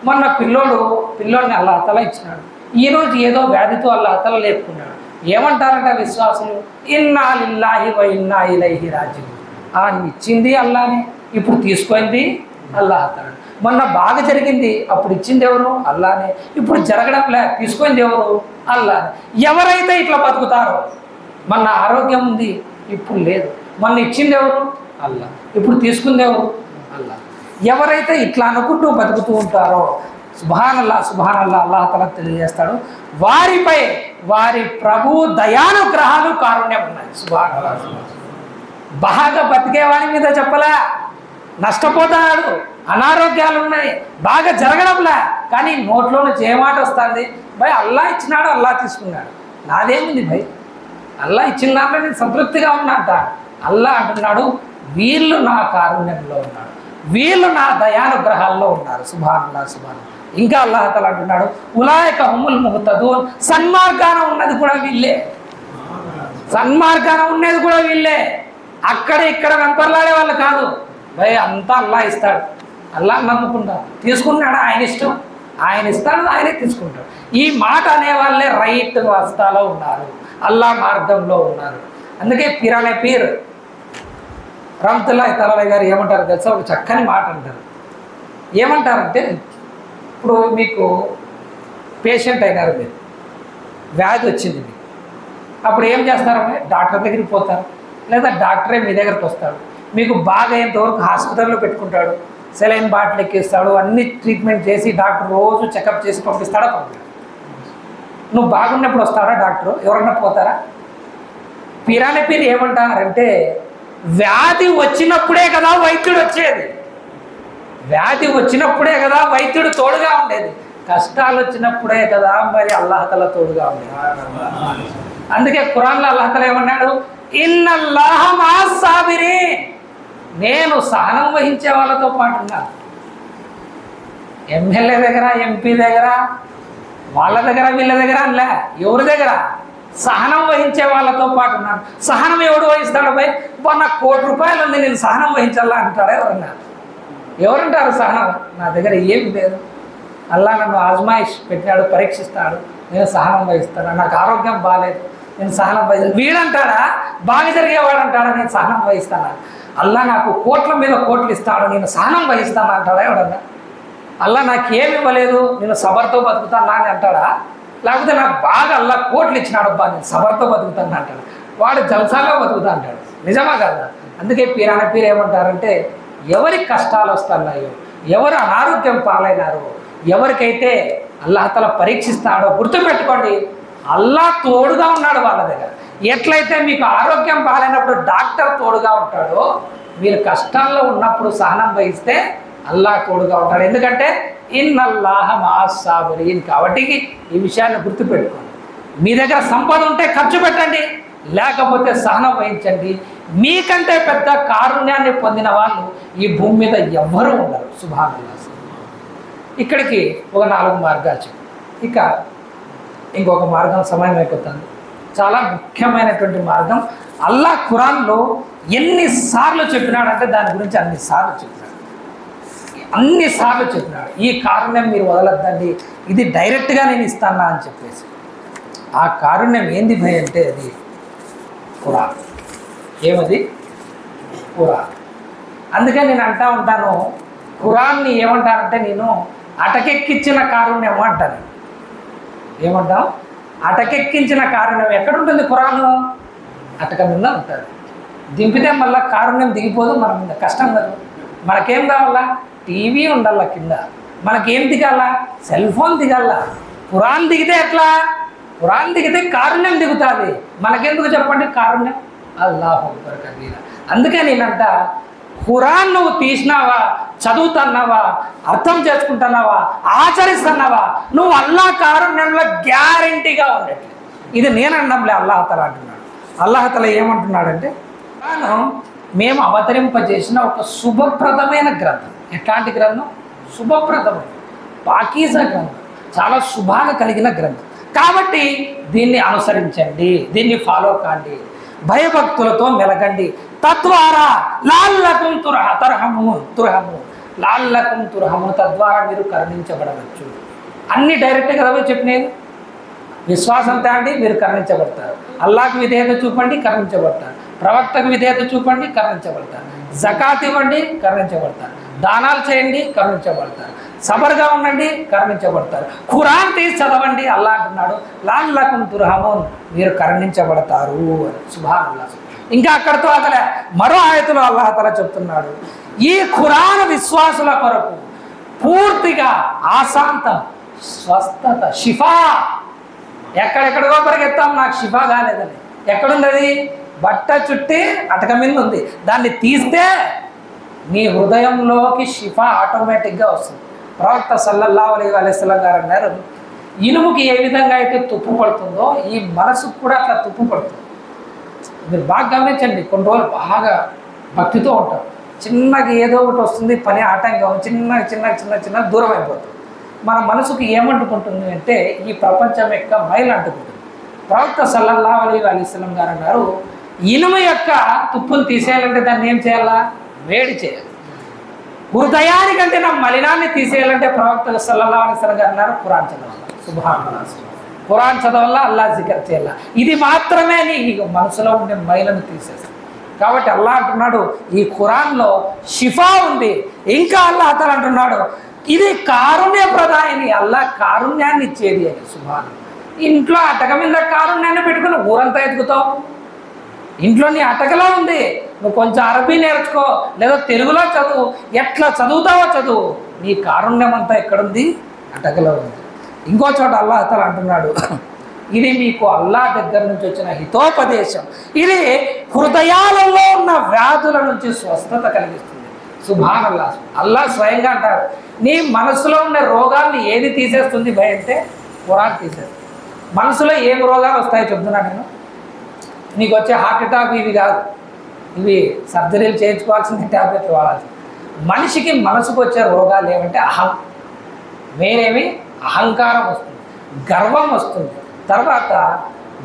మొన్న పిల్లోడిని అల్లా తఆలా ఇచ్చినాడు, ఈరోజు ఏదో వ్యాధితో అల్లా తఆలా లేపుకున్నాడు. ఏమంటారంట విశ్వాసులు? ఇన్నా లిల్లాహి వ ఇన్నా ఇలైహి రాజిఊన్. ఇచ్చింది అల్లానే, ఇప్పుడు తీసుకుంది అల్లా తఆలా. మొన్న బాగా జరిగింది, అప్పుడు ఇచ్చింది ఎవరు? అల్లానే. ఇప్పుడు జరగడం లే, తీసుకుంది ఎవరు? అల్లానే. ఎవరైతే ఇట్లా బతుకుతారో, మొన్న ఆరోగ్యం ఉంది, ఇప్పుడు లేదు, మొన్న ఇచ్చింది ఎవరు? అల్లా, ఇప్పుడు తీసుకుంది ఎవరు? అల్లా. ఎవరైతే ఇట్లా అనుకుంటూ బతుకుతూ ఉంటారో సుబ్హానల్లా సుబ్హానల్లా అల్లాహ్ తఆలా తెలియజేస్తాడు, వారిపై వారి ప్రభు దయానుగ్రహాలు కారుణ్యం ఉన్నాయి. సుబ్హానల్లా. బాగా బతికేవాడి మీద చెప్పలే, నష్టపోతాడు, అనారోగ్యాలు ఉన్నాయి, బాగా జరగడంలే, కానీ నోట్లో నుంచి ఏ మాట వస్తుంది? భయ్ అల్లా ఇచ్చినాడు, అల్లా తీసుకున్నాడు, నాదేముంది భయ్, అల్లా ఇచ్చిన దాంట్లో నేను సంతృప్తిగా ఉన్నంట. అల్లా అంటున్నాడు, వీళ్ళు నా కారుణ్యంలో ఉన్నారు, వీళ్ళు నా దయానుగ్రహాల్లో ఉన్నారు. సుబ్హానల్లాహ్ సుబ్హానల్లాహ్. ఇంకా అల్లాహ్ తఆలా అంటున్నాడు, ఉలాయిక హుముల్ ముహ్తదూన్, సన్మార్గాన ఉన్నది కూడా వీళ్ళే, సన్మార్గాన ఉన్నది కూడా వీళ్ళే. అక్కడ ఇక్కడ వెంపర్లాడే వాళ్ళు కాదు భయ్, అంతా అల్లా ఇస్తాడు, అల్లా నమ్ముకుంటాడు, తీసుకున్నాడు, ఆయన ఇష్టం, ఆయన ఇస్తాడు, ఆయనే తీసుకుంటాడు. ఈ మాట అనేవాళ్ళే రైట్ వస్తాలో ఉన్నారు, అల్లా మార్గంలో ఉన్నారు. అందుకే పీరానే పీర్ రహ్మతుల్లాహి తఆలా గారు ఏమంటారు తెలుసా? ఒక చక్కని మాట అంటారు. ఏమంటారంటే, ఇప్పుడు మీకు పేషెంట్ అయినారు, మీరు వ్యాధి వచ్చింది మీకు, అప్పుడు ఏం చేస్తారంటే డాక్టర్ దగ్గరికి పోతారు, లేదా డాక్టరే మీ దగ్గరికి వస్తాడు, మీకు బాగా అయ్యేంతవరకు హాస్పిటల్లో పెట్టుకుంటాడు, సెలైన్ బాటిల్ ఎక్కిస్తాడు, అన్ని ట్రీట్మెంట్ చేసి డాక్టర్ రోజు చెకప్ చేసి పంపిస్తాడా? పంపిస్తాడు. నువ్వు బాగున్నప్పుడు వస్తాడా డాక్టర్? ఎవరన్నా పోతారా? పీరానే పీర్ ఏమంటారంటే, వ్యాధి వచ్చినప్పుడే కదా వైద్యుడు వచ్చేది, వ్యాధి వచ్చినప్పుడే కదా వైద్యుడు తోడుగా ఉండేది, కష్టాలు వచ్చినప్పుడే కదా మరి అల్లాహ్ తఆలా తోడుగా ఉండేది. అందుకే ఖురాన్లో అల్లాహ్ తఆలా ఏమన్నాడు? ఇన్నల్లాహ మఅస్ సాబిరీన్, నేను సహనం వహించే వాళ్ళతో పాటు ఉన్నాను. ఎమ్మెల్యే దగ్గర, ఎంపీ దగ్గర, వాళ్ళ దగ్గర, వీళ్ళ దగ్గర అనలే, ఎవరి దగ్గర? సహనం వహించే వాళ్ళతో పాటు ఉన్నాను. సహనం ఎవడు వహిస్తాడు? భయ్ నాకు ₹1,00,00,000 ఉంది, నేను సహనం వహించాలా అంటాడా? ఎవరన్నా? ఎవరంటారు సహనం? నా దగ్గర ఏమి లేదు, అల్లా నన్ను ఆజ్మాయిష్ పెట్టినాడు, పరీక్షిస్తాడు, నేను సహనం వహిస్తాను. నాకు ఆరోగ్యం బాగాలేదు, నేను సహనం వహిస్తాను. వీడంటాడా? బాగా జరిగేవాడు అంటాడా నేను సహనం వహిస్తాను? అల్లా నాకు కోట్ల మీద కోట్లు ఇస్తాడు, నేను సహనం వహిస్తాను అంటాడా? ఎవడన్నా? అల్లా నాకు ఏమి ఇవ్వలేదు, నేను సబర్తో బతుకుతాను అని అంటాడా? లేకపోతే నాకు బాగా అల్లా కోట్లు ఇచ్చినాడు, అబ్బా నేను సబర్తో బతుకుతాను అంటాడు. వాడు జల్సాగా బతుకుతా అంటాడు. నిజమా కాదా? అందుకే పీరాన పీర్ ఏమంటారంటే, ఎవరి కష్టాలు వస్తున్నాయో, ఎవరు అనారోగ్యం పాలైనారో, ఎవరికైతే అల్లాహ్ తఆలా పరీక్షిస్తాడో గుర్తుపెట్టుకోండి, అల్లా తోడుగా ఉన్నాడు వాళ్ళ దగ్గర. ఎట్లయితే మీకు ఆరోగ్యం బాగాలేనప్పుడు డాక్టర్ తోడుగా ఉంటాడో, మీరు కష్టాల్లో ఉన్నప్పుడు సహనం వహిస్తే అల్లా తోడుగా ఉంటాడు. ఎందుకంటే ఇన్నల్లాహ మఅస్ సాబిరీన్. కాబట్టి ఈ విషయాన్ని గుర్తుపెట్టుకోండి. మీ దగ్గర సంపద ఉంటే ఖర్చు పెట్టండి, లేకపోతే సహనం వహించండి. మీకంటే పెద్ద కారుణ్యాన్ని పొందిన వాళ్ళు ఈ భూమి మీద ఎవ్వరూ ఉండరు. సుబ్హానల్లాహ్. ఇక్కడికి ఒక 4 మార్గాలు చెప్పు. ఇక ఇంకొక మార్గం సమయం అయిపోతుంది. చాలా ముఖ్యమైనటువంటి మార్గం. అల్లా ఖురాన్లో ఎన్నిసార్లు చెప్పినాడంటే దాని గురించి అన్నిసార్లు చెప్పినాడు. ఈ కారుణ్యం మీరు వదలద్దండి, ఇది డైరెక్ట్గా నేను ఇస్తానా అని చెప్పేసి. ఆ కారుణ్యం ఏంది భయ్ అంటే అది ఖురాన్. ఏమది? ఖురాన్. అందుకే నేను అంటా ఉంటాను, ఖురాన్ని ఏమంటానంటే నేను అటకెక్కించిన కారుణ్యం అంటాను. ఏమంటాం? అటకెక్కించిన కారుణ్యం. ఎక్కడుంటుంది ఖురాను? అటక మీద ఉంటుంది. దింపితే మళ్ళీ కారుణ్యం దిగిపోదు మన మీద, కష్టం కదా. మనకేం కావాలా? టీవీ ఉండాల కింద. మనకేం దిగాల? సెల్ ఫోన్ దిగాల. ఖురాన్ దిగితే ఎట్లా? ఖురాన్ దిగితే కారుణ్యం దిగుతుంది. మనకెందుకు చెప్పండి కారుణ్యం? అల్లాహు అక్బర్ కబీరా. అందుకే నేనంట, ఖురాన్ నువ్వు తీసినావా, చదువుతున్నావా, అర్థం చేసుకుంటున్నావా, ఆచరిస్తున్నావా, నువ్వు అల్లా కారుణ్యంలో గ్యారంటీగా ఉండేది. ఇది నేను అనడంలే, అల్లాహ్ తఆలా అంటున్నాడు. అల్లాహ్ తఆలా ఏమంటున్నాడంటే, ఖురాన్ మేము అవతరింపజేసిన ఒక శుభప్రదమైన గ్రంథం. ఎట్లాంటి గ్రంథం? శుభప్రదమైన, పాకీజా గ్రంథం, చాలా శుభాలు కలిగిన గ్రంథం. కాబట్టి దీన్ని అనుసరించండి, దీన్ని ఫాలో కాండి, భయభక్తులతో మెలగండి, తద్వారా లాల్లకుం తుర్హమూన్, తద్వారా మీరు కరుణించబడవచ్చు. అన్ని డైరెక్ట్ కదా చెప్పినది. విశ్వాసం తేండి, మీరు కరుణించబడతారు. అల్లాహ్కి విధేయత చూపండి, కరుణించబడతారు. ప్రవక్తకు విధేయత చూపండి, కరుణించబడతారు. జకాత్ ఇవ్వండి, కరుణించబడతారు. దానాలు చేయండి, కరుణించబడతారు. సబర్గా ఉండండి, కరుణించబడతారు. ఖురాన్ తీసి చదవండి. అల్లాహ్ అంటున్నాడు, లాల్లకుం తుర్హమూన్, మీరు కరుణించబడతారు అని. సుబ్హానల్లాహ్. ఇంకా అక్కడితో అసలే మరో ఆయతులో అల్లాహ్ తఆలా చెప్తున్నాడు, ఈ ఖురాన్ విశ్వాసుల కొరకు పూర్తిగా ఆశాంతం, స్వస్థత, షిఫా. ఎక్కడెక్కడికో పరిగెత్తాం, నాకు షిఫా కాలేదని. ఎక్కడుంది అది? బట్ట చుట్టి అటక మీద ఉంది. దాన్ని తీస్తే నీ హృదయంలోకి షిఫా ఆటోమేటిక్గా వస్తుంది. ప్రవక్త సల్లల్లాహు అలైహి వసల్లం గారు అన్నారు, ఇనుముకి ఏ విధంగా అయితే తుప్పు పడుతుందో ఈ మనసుకు కూడా అట్లా తుప్పు పడుతుంది. మీరు బాగా గమనించండి. కొన్ని రోజులు బాగా భక్తితో ఉంటారు, చిన్నగా ఏదో ఒకటి వస్తుంది, పని ఆటంకం, చిన్న దూరం అయిపోతుంది. మన మనసుకు ఏమంటుకుంటుంది అంటే ఈ ప్రపంచం యొక్క మైలు అంటుకుంటుంది. ప్రవక్త సల్లల్లాహు అలైహి వసల్లం గారు అన్నారు, ఇనుము యొక్క తుప్పును తీసేయాలంటే దాన్ని ఏం చేయాలా? వేడి చేయాలి. హృదయానికంటే నా మలినాన్ని తీసేయాలంటే ప్రవక్త సల్లల్లాహు అలైహి వసల్లం గారు అన్నారు, ఖురాన్ చదవాలి. సుబ్హానల్లాహ్, ఖురాన్ చదవాలా, అల్లా జికర్ చేయాలా. ఇది మాత్రమే నీ మనసులో ఉండే మైలను తీసేస్తుంది. కాబట్టి అల్లా అంటున్నాడు ఈ ఖురాన్లో షిఫా ఉంది. ఇంకా అల్లా అతను అంటున్నాడు ఇది కారుణ్య ప్రదాయిని, అల్లా కారుణ్యాన్ని ఇచ్చేది అని. సుబ్హానల్లాహ్. ఇంట్లో అటక మీద కారుణ్యాన్ని పెట్టుకుని ఊరంతా ఎదుగుతావు. ఇంట్లో నీ అటకలో ఉంది, నువ్వు కొంచెం అరబీ నేర్చుకో, లేదా తెలుగులో చదువు, ఎట్లా చదువుతావో చదువు, నీ కారుణ్యం అంతా ఎక్కడుంది? అటకలో ఉంది. ఇంకో చోట అల్లా అతను అంటున్నాడు ఇది మీకు అల్లా దగ్గర నుంచి వచ్చిన హితోపదేశం, ఇది హృదయాలలో ఉన్న వ్యాధుల నుంచి స్వస్థత కలిగిస్తుంది. సుబ్హానల్లాహ్. అల్లా స్వయంగా అంటాడు నీ మనసులో ఉన్న రోగాల్ని ఏది తీసేస్తుంది భయ అంటే ఖురాన్ తీసేస్తుంది. మనసులో ఏం రోగాలు వస్తాయో చెప్తున్నా నేను. నీకు వచ్చే హార్ట్ అటాక్ ఇవి కాదు, ఇవి సర్జరీలు చేయించుకోవాల్సింది, ట్యాబ్లెట్లు వాడాల్సింది. మనిషికి మనసుకు వచ్చే రోగాలు ఏమంటే వేరేవి అహంకారం వస్తుంది, గర్వం వస్తుంది, తర్వాత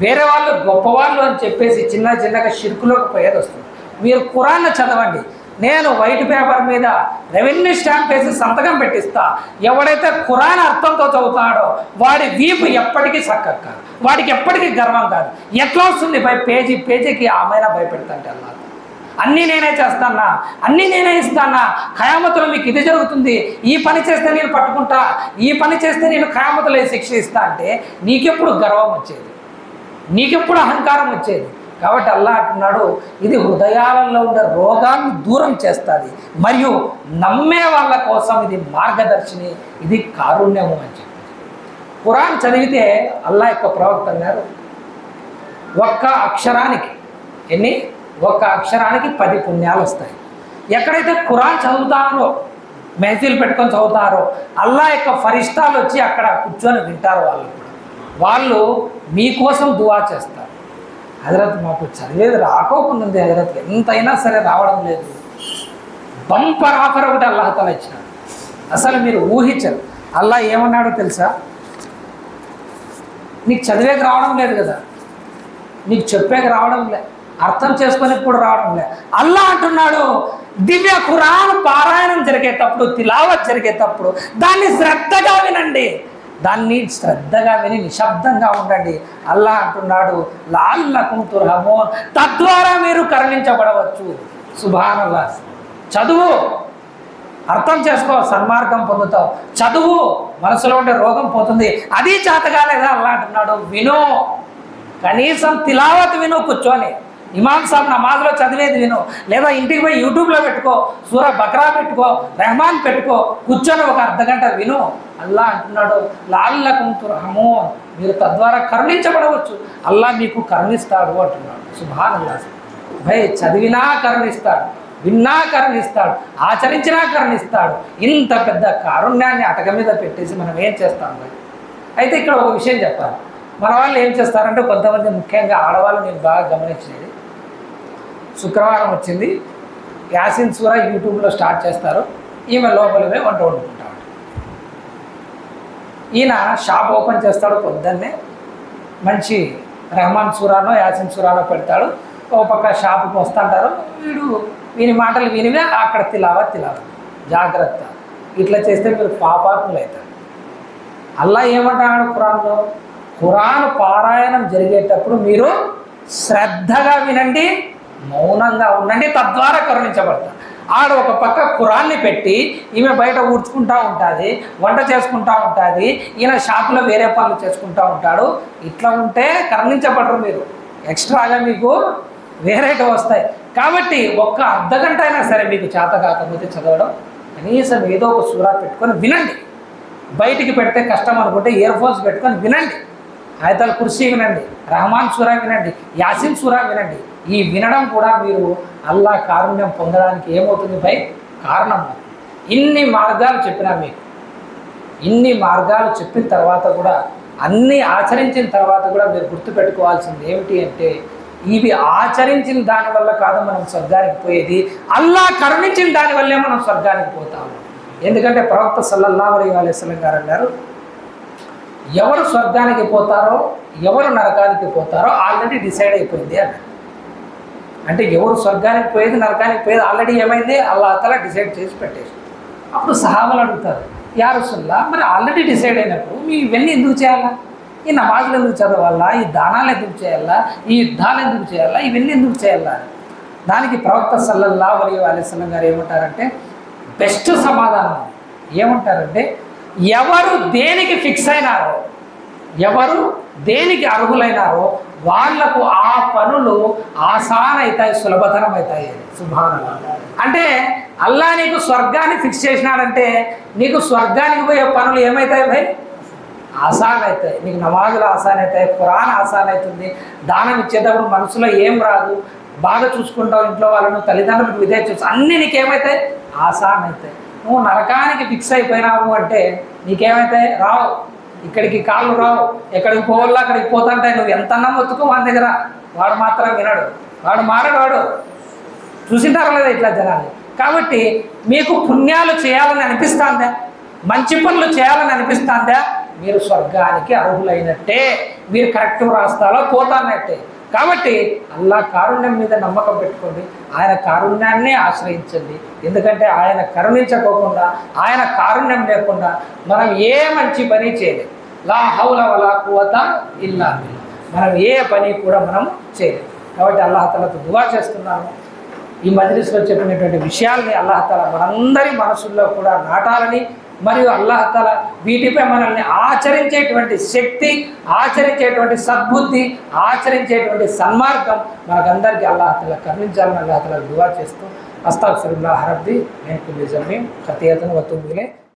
వేరే వాళ్ళు గొప్పవాళ్ళు అని చెప్పేసి చిన్నగా షిర్కులోకి పోయేది వస్తుంది. మీరు ఖురాన్ చదవండి, నేను వైట్ పేపర్ మీద రెవెన్యూ స్టాంప్ వేసి సంతకం పెట్టిస్తా. ఎవడైతే ఖురాన్ అర్థంతో చదువుతాడో వాడి వీపు ఎప్పటికీ చక్కగా కాదు, వాడికి ఎప్పటికీ గర్వం కాదు. ఎట్లా వస్తుంది పేజీకి ఆమెనా భయపెడతాంటే అల్లా అన్నీ నేనే చేస్తానా, అన్నీ నేనే ఇస్తానా, ఖయామతులో మీకు ఇది జరుగుతుంది, ఈ పని చేస్తే నేను పట్టుకుంటా, ఈ పని చేస్తే నేను ఖయామతులో శిక్ష ఇస్తా అంటే నీకెప్పుడు గర్వం వచ్చేది, నీకెప్పుడు అహంకారం వచ్చేది. కాబట్టి అల్లా అంటున్నాడు ఇది హృదయాలలో ఉండే రోగాన్ని దూరం చేస్తుంది, మరియు నమ్మే వాళ్ళ కోసం ఇది మార్గదర్శిని, ఇది కారుణ్యము అని చెప్పి. ఖురాన్ చదివితే అల్లా యొక్క ప్రవక్త అన్నారు ఒక్క అక్షరానికి 10 పుణ్యాలు వస్తాయి. ఎక్కడైతే ఖురాన్ చదువుతారో, మెహఫిల్ పెట్టుకొని చదువుతారో, అల్లా యొక్క ఫరిష్టాలు వచ్చి అక్కడ కూర్చొని వింటారు. వాళ్ళు మీకోసం దువా చేస్తారు. హజరత్ మాకు చదివేది రాకోకుండా హజరత్ ఎంతైనా సరే రావడం లేదు. బంపర్ ఆఫర్ ఒకటి అల్లాహ్ తఆలా ఇచ్చినాడు, అసలు మీరు ఊహించరు. అల్లా ఏమన్నాడో తెలుసా? నీకు చదివేకి రావడం లేదు కదా, నీకు చెప్పేకి రావడం లే, అర్థం చేసుకొని కూడా రావడం లే. అల్లా అంటున్నాడు దివ్య ఖురాన్ పారాయణం జరిగేటప్పుడు, తిలావత్ జరిగేటప్పుడు దాన్ని శ్రద్ధగా వినండి, దాన్ని శ్రద్ధగా విని నిశ్శబ్దంగా ఉండండి. అల్లా అంటున్నాడు లఅల్లకుం తుర్హమూన్, తద్వారా మీరు కరుణించబడవచ్చు. సుబ్హానల్లాహ్. చదువు, అర్థం చేసుకో, సన్మార్గం పొందుతావు. చదువు, మనసులో ఉండే రోగం పోతుంది. అది చేతగాలేదా? అల్లా అంటున్నాడు విను, కనీసం తిలావత్ విను, కూర్చొని ఇమాం సాబ్ నమాజ్లో చదివేది విను, లేదా ఇంటికి పోయి యూట్యూబ్లో పెట్టుకో, సూరా బక్రా పెట్టుకో, రెహమాన్ పెట్టుకో, కూర్చొని ఒక అర్ధగంట విను. అల్లా అంటున్నాడు లఅల్లకుం తుర్హమూన్, మీరు తద్వారా కరుణించబడవచ్చు, అల్లా మీకు కరుణిస్తాడు అంటున్నాడు. సుబ్హానల్లాహ్. భయ్ చదివినా కరుణిస్తాడు, విన్నా కరుణిస్తాడు, ఆచరించినా కరుణిస్తాడు. ఇంత పెద్ద కారుణ్యాన్ని అటక మీద పెట్టేసి మనం ఏం చేస్తాం భయ్? అయితే ఇక్కడ ఒక విషయం చెప్పాలి. మన వాళ్ళు ఏం చేస్తారంటే కొంతమంది, ముఖ్యంగా ఆడవాళ్ళు నేను బాగా గమనించినది, శుక్రవారం వచ్చింది యాసిన్ సూరా యూట్యూబ్లో స్టార్ట్ చేస్తారు, ఈమె లోపలివే వంట వండుకుంటాడు. ఈయన షాప్ ఓపెన్ చేస్తాడు, పొద్దున్నే మంచి రెహమాన్ సూరానో యాసిన్ సూరానో పెడతాడు, ఒక పక్క షాపుకి వస్తుంటారు. వీని మాటలు వినివే అక్కడ తిలావత్ జాగ్రత్త, ఇట్లా చేస్తే మీరు పాపాత్ములు అవుతారు. అల్లా ఏమంటాడు ఖురాన్లో? ఖురాన్ పారాయణం జరిగేటప్పుడు మీరు శ్రద్ధగా వినండి, మౌనంగా ఉండండి, తద్వారా కరుణించబడతారు. ఆడ ఒక పక్క ఖురాన్ని పెట్టి ఈమె బయట ఊడ్చుకుంటూ ఉంటుంది, వంట చేసుకుంటూ ఉంటుంది, ఈయన షాపులో వేరే పనులు చేసుకుంటూ ఉంటాడు. ఇట్లా ఉంటే కరుణించబడరు మీరు, ఎక్స్ట్రాగా మీకు వేరేగా వస్తాయి. కాబట్టి ఒక్క అర్ధగంట అయినా సరే మీకు చేత కాకపోతే చదవడం కనీసం ఏదో ఒక సూరా పెట్టుకొని వినండి. బయటికి పెడితే కష్టం అనుకుంటే ఇయర్ ఫోన్స్ పెట్టుకొని వినండి. ఆయతల్ కుర్సీ వినండి, రహమాన్ సూరా వినండి, యాసిన్ సూరా వినండి. ఈ వినడం కూడా మీరు అల్లా కారుణ్యం పొందడానికి ఏమవుతుంది భయ్ కారణం. ఇన్ని మార్గాలు చెప్పినా మీకు, ఇన్ని మార్గాలు చెప్పిన తర్వాత కూడా, అన్నీ ఆచరించిన తర్వాత కూడా మీరు గుర్తుపెట్టుకోవాల్సింది ఏమిటి అంటే, ఇవి ఆచరించిన దానివల్ల కాదు మనం స్వర్గానికి పోయేది, అల్లా కరుణించిన దానివల్లే మనం స్వర్గానికి పోతాము. ఎందుకంటే ప్రవక్త సల్లల్లాహు అలైహి వసల్లం గారు అన్నారు, ఎవరు స్వర్గానికి పోతారో ఎవరు నరకానికి పోతారో ఆల్రెడీ డిసైడ్ అయిపోయింది అన్నారు. అంటే ఎవరు స్వర్గానికి పోయేది నరకానికి పోయేది ఆల్రెడీ ఏమైంది, అల్లాహ్ తఆలా డిసైడ్ చేసి పెట్టేసి. అప్పుడు సహాబాలు అడుగుతారు, యా రసూలుల్లాహ్, మరి ఆల్రెడీ డిసైడ్ అయినప్పుడు మీ ఇవన్నీ ఎందుకు చేయాలా? ఈ నమాజులు ఎందుకు చదవాలా? ఈ దానాలు ఎందుకు చేయాలా? ఈ యుద్ధాలు ఎందుకు చేయాలా? ఇవన్నీ ఎందుకు చేయాలా? దానికి ప్రవక్త సల్లల్లాహు అలైహి వసల్లం గారు ఏమంటారంటే, బెస్ట్ సమాధానం ఏమంటారంటే, ఎవరు దేనికి ఫిక్స్ అయినారో, ఎవరు దేనికి అర్హులైనారో వాళ్లకు ఆ పనులు ఆసాన్ అవుతాయి, సులభతరం అవుతాయి. సుబ్హానల్లాహ్. అంటే అల్లా నీకు స్వర్గాన్ని ఫిక్స్ చేసినాడంటే నీకు స్వర్గానికి పోయే పనులు ఏమవుతాయి భయ్? ఆసాన్ అవుతాయి. నీకు నమాజులు ఆసాన్ అవుతాయి, ఖురాన్ ఆసాన్ అవుతుంది, దానం ఇచ్చేటప్పుడు మనసులో ఏం రాదు, బాగా చూసుకుంటావు ఇంట్లో వాళ్ళను, తల్లిదండ్రులకు విధేయ చూసి అన్నీ నీకేమవుతాయి? ఆసాన్ అవుతాయి. నువ్వు నరకానికి ఫిక్స్ అయిపోయినావు అంటే నీకేమవుతాయి? రావు, ఇక్కడికి కాళ్ళు రావు, ఎక్కడికి పోవాలా అక్కడికి పోతుంటాయి. నువ్వు ఎంత అన్నం ఒత్తుకో మన దగ్గర, వాడు మాత్రం వినడు, వాడు మారడు. వాడు చూసింటారు లేదా ఇట్లా జనాన్ని. కాబట్టి మీకు పుణ్యాలు చేయాలని అనిపిస్తుందా, మంచి పనులు చేయాలని అనిపిస్తుందా, మీరు స్వర్గానికి అర్హులైనట్టే, మీరు కరెక్ట్ రాస్తాలో పోతానట్టే. కాబట్టి అల్లా కారుణ్యం మీద నమ్మకం పెట్టుకోండి, ఆయన కారుణ్యాన్ని ఆశ్రయించండి. ఎందుకంటే ఆయన కరుణించకోకుండా, ఆయన కారుణ్యం లేకుండా మనం ఏ మంచి పని చేయలేం. లా హౌల వలా కువత ఇల్లా బిల్లాహ్. మనం ఏ పని కూడా మనం చేయలేం. కాబట్టి అల్లాహ్ తఆలాకు దువా చేస్తున్నాను, ఈ మజ్లిస్లో చెప్పినటువంటి విషయాల్ని అల్లాహ్ తఆలా మనందరి మనసుల్లో కూడా నాటాలని, మరియు అల్లాహ్ తఆలా వీటిపై మనల్ని ఆచరించేటువంటి శక్తి, ఆచరించేటువంటి సద్బుద్ధి, ఆచరించేటువంటి సన్మార్గం మనకందరికీ అల్లాహ్ తఆలా కరుణించాలని అల్లాహ్ తఆలా దువా చేస్తూ, అస్తగ్ఫిరుల్లాహ్ రబ్బీ మిన్ కుల్లి జంబిన్ ఖతీయతన్ వ అతూబు ఇలైహ్.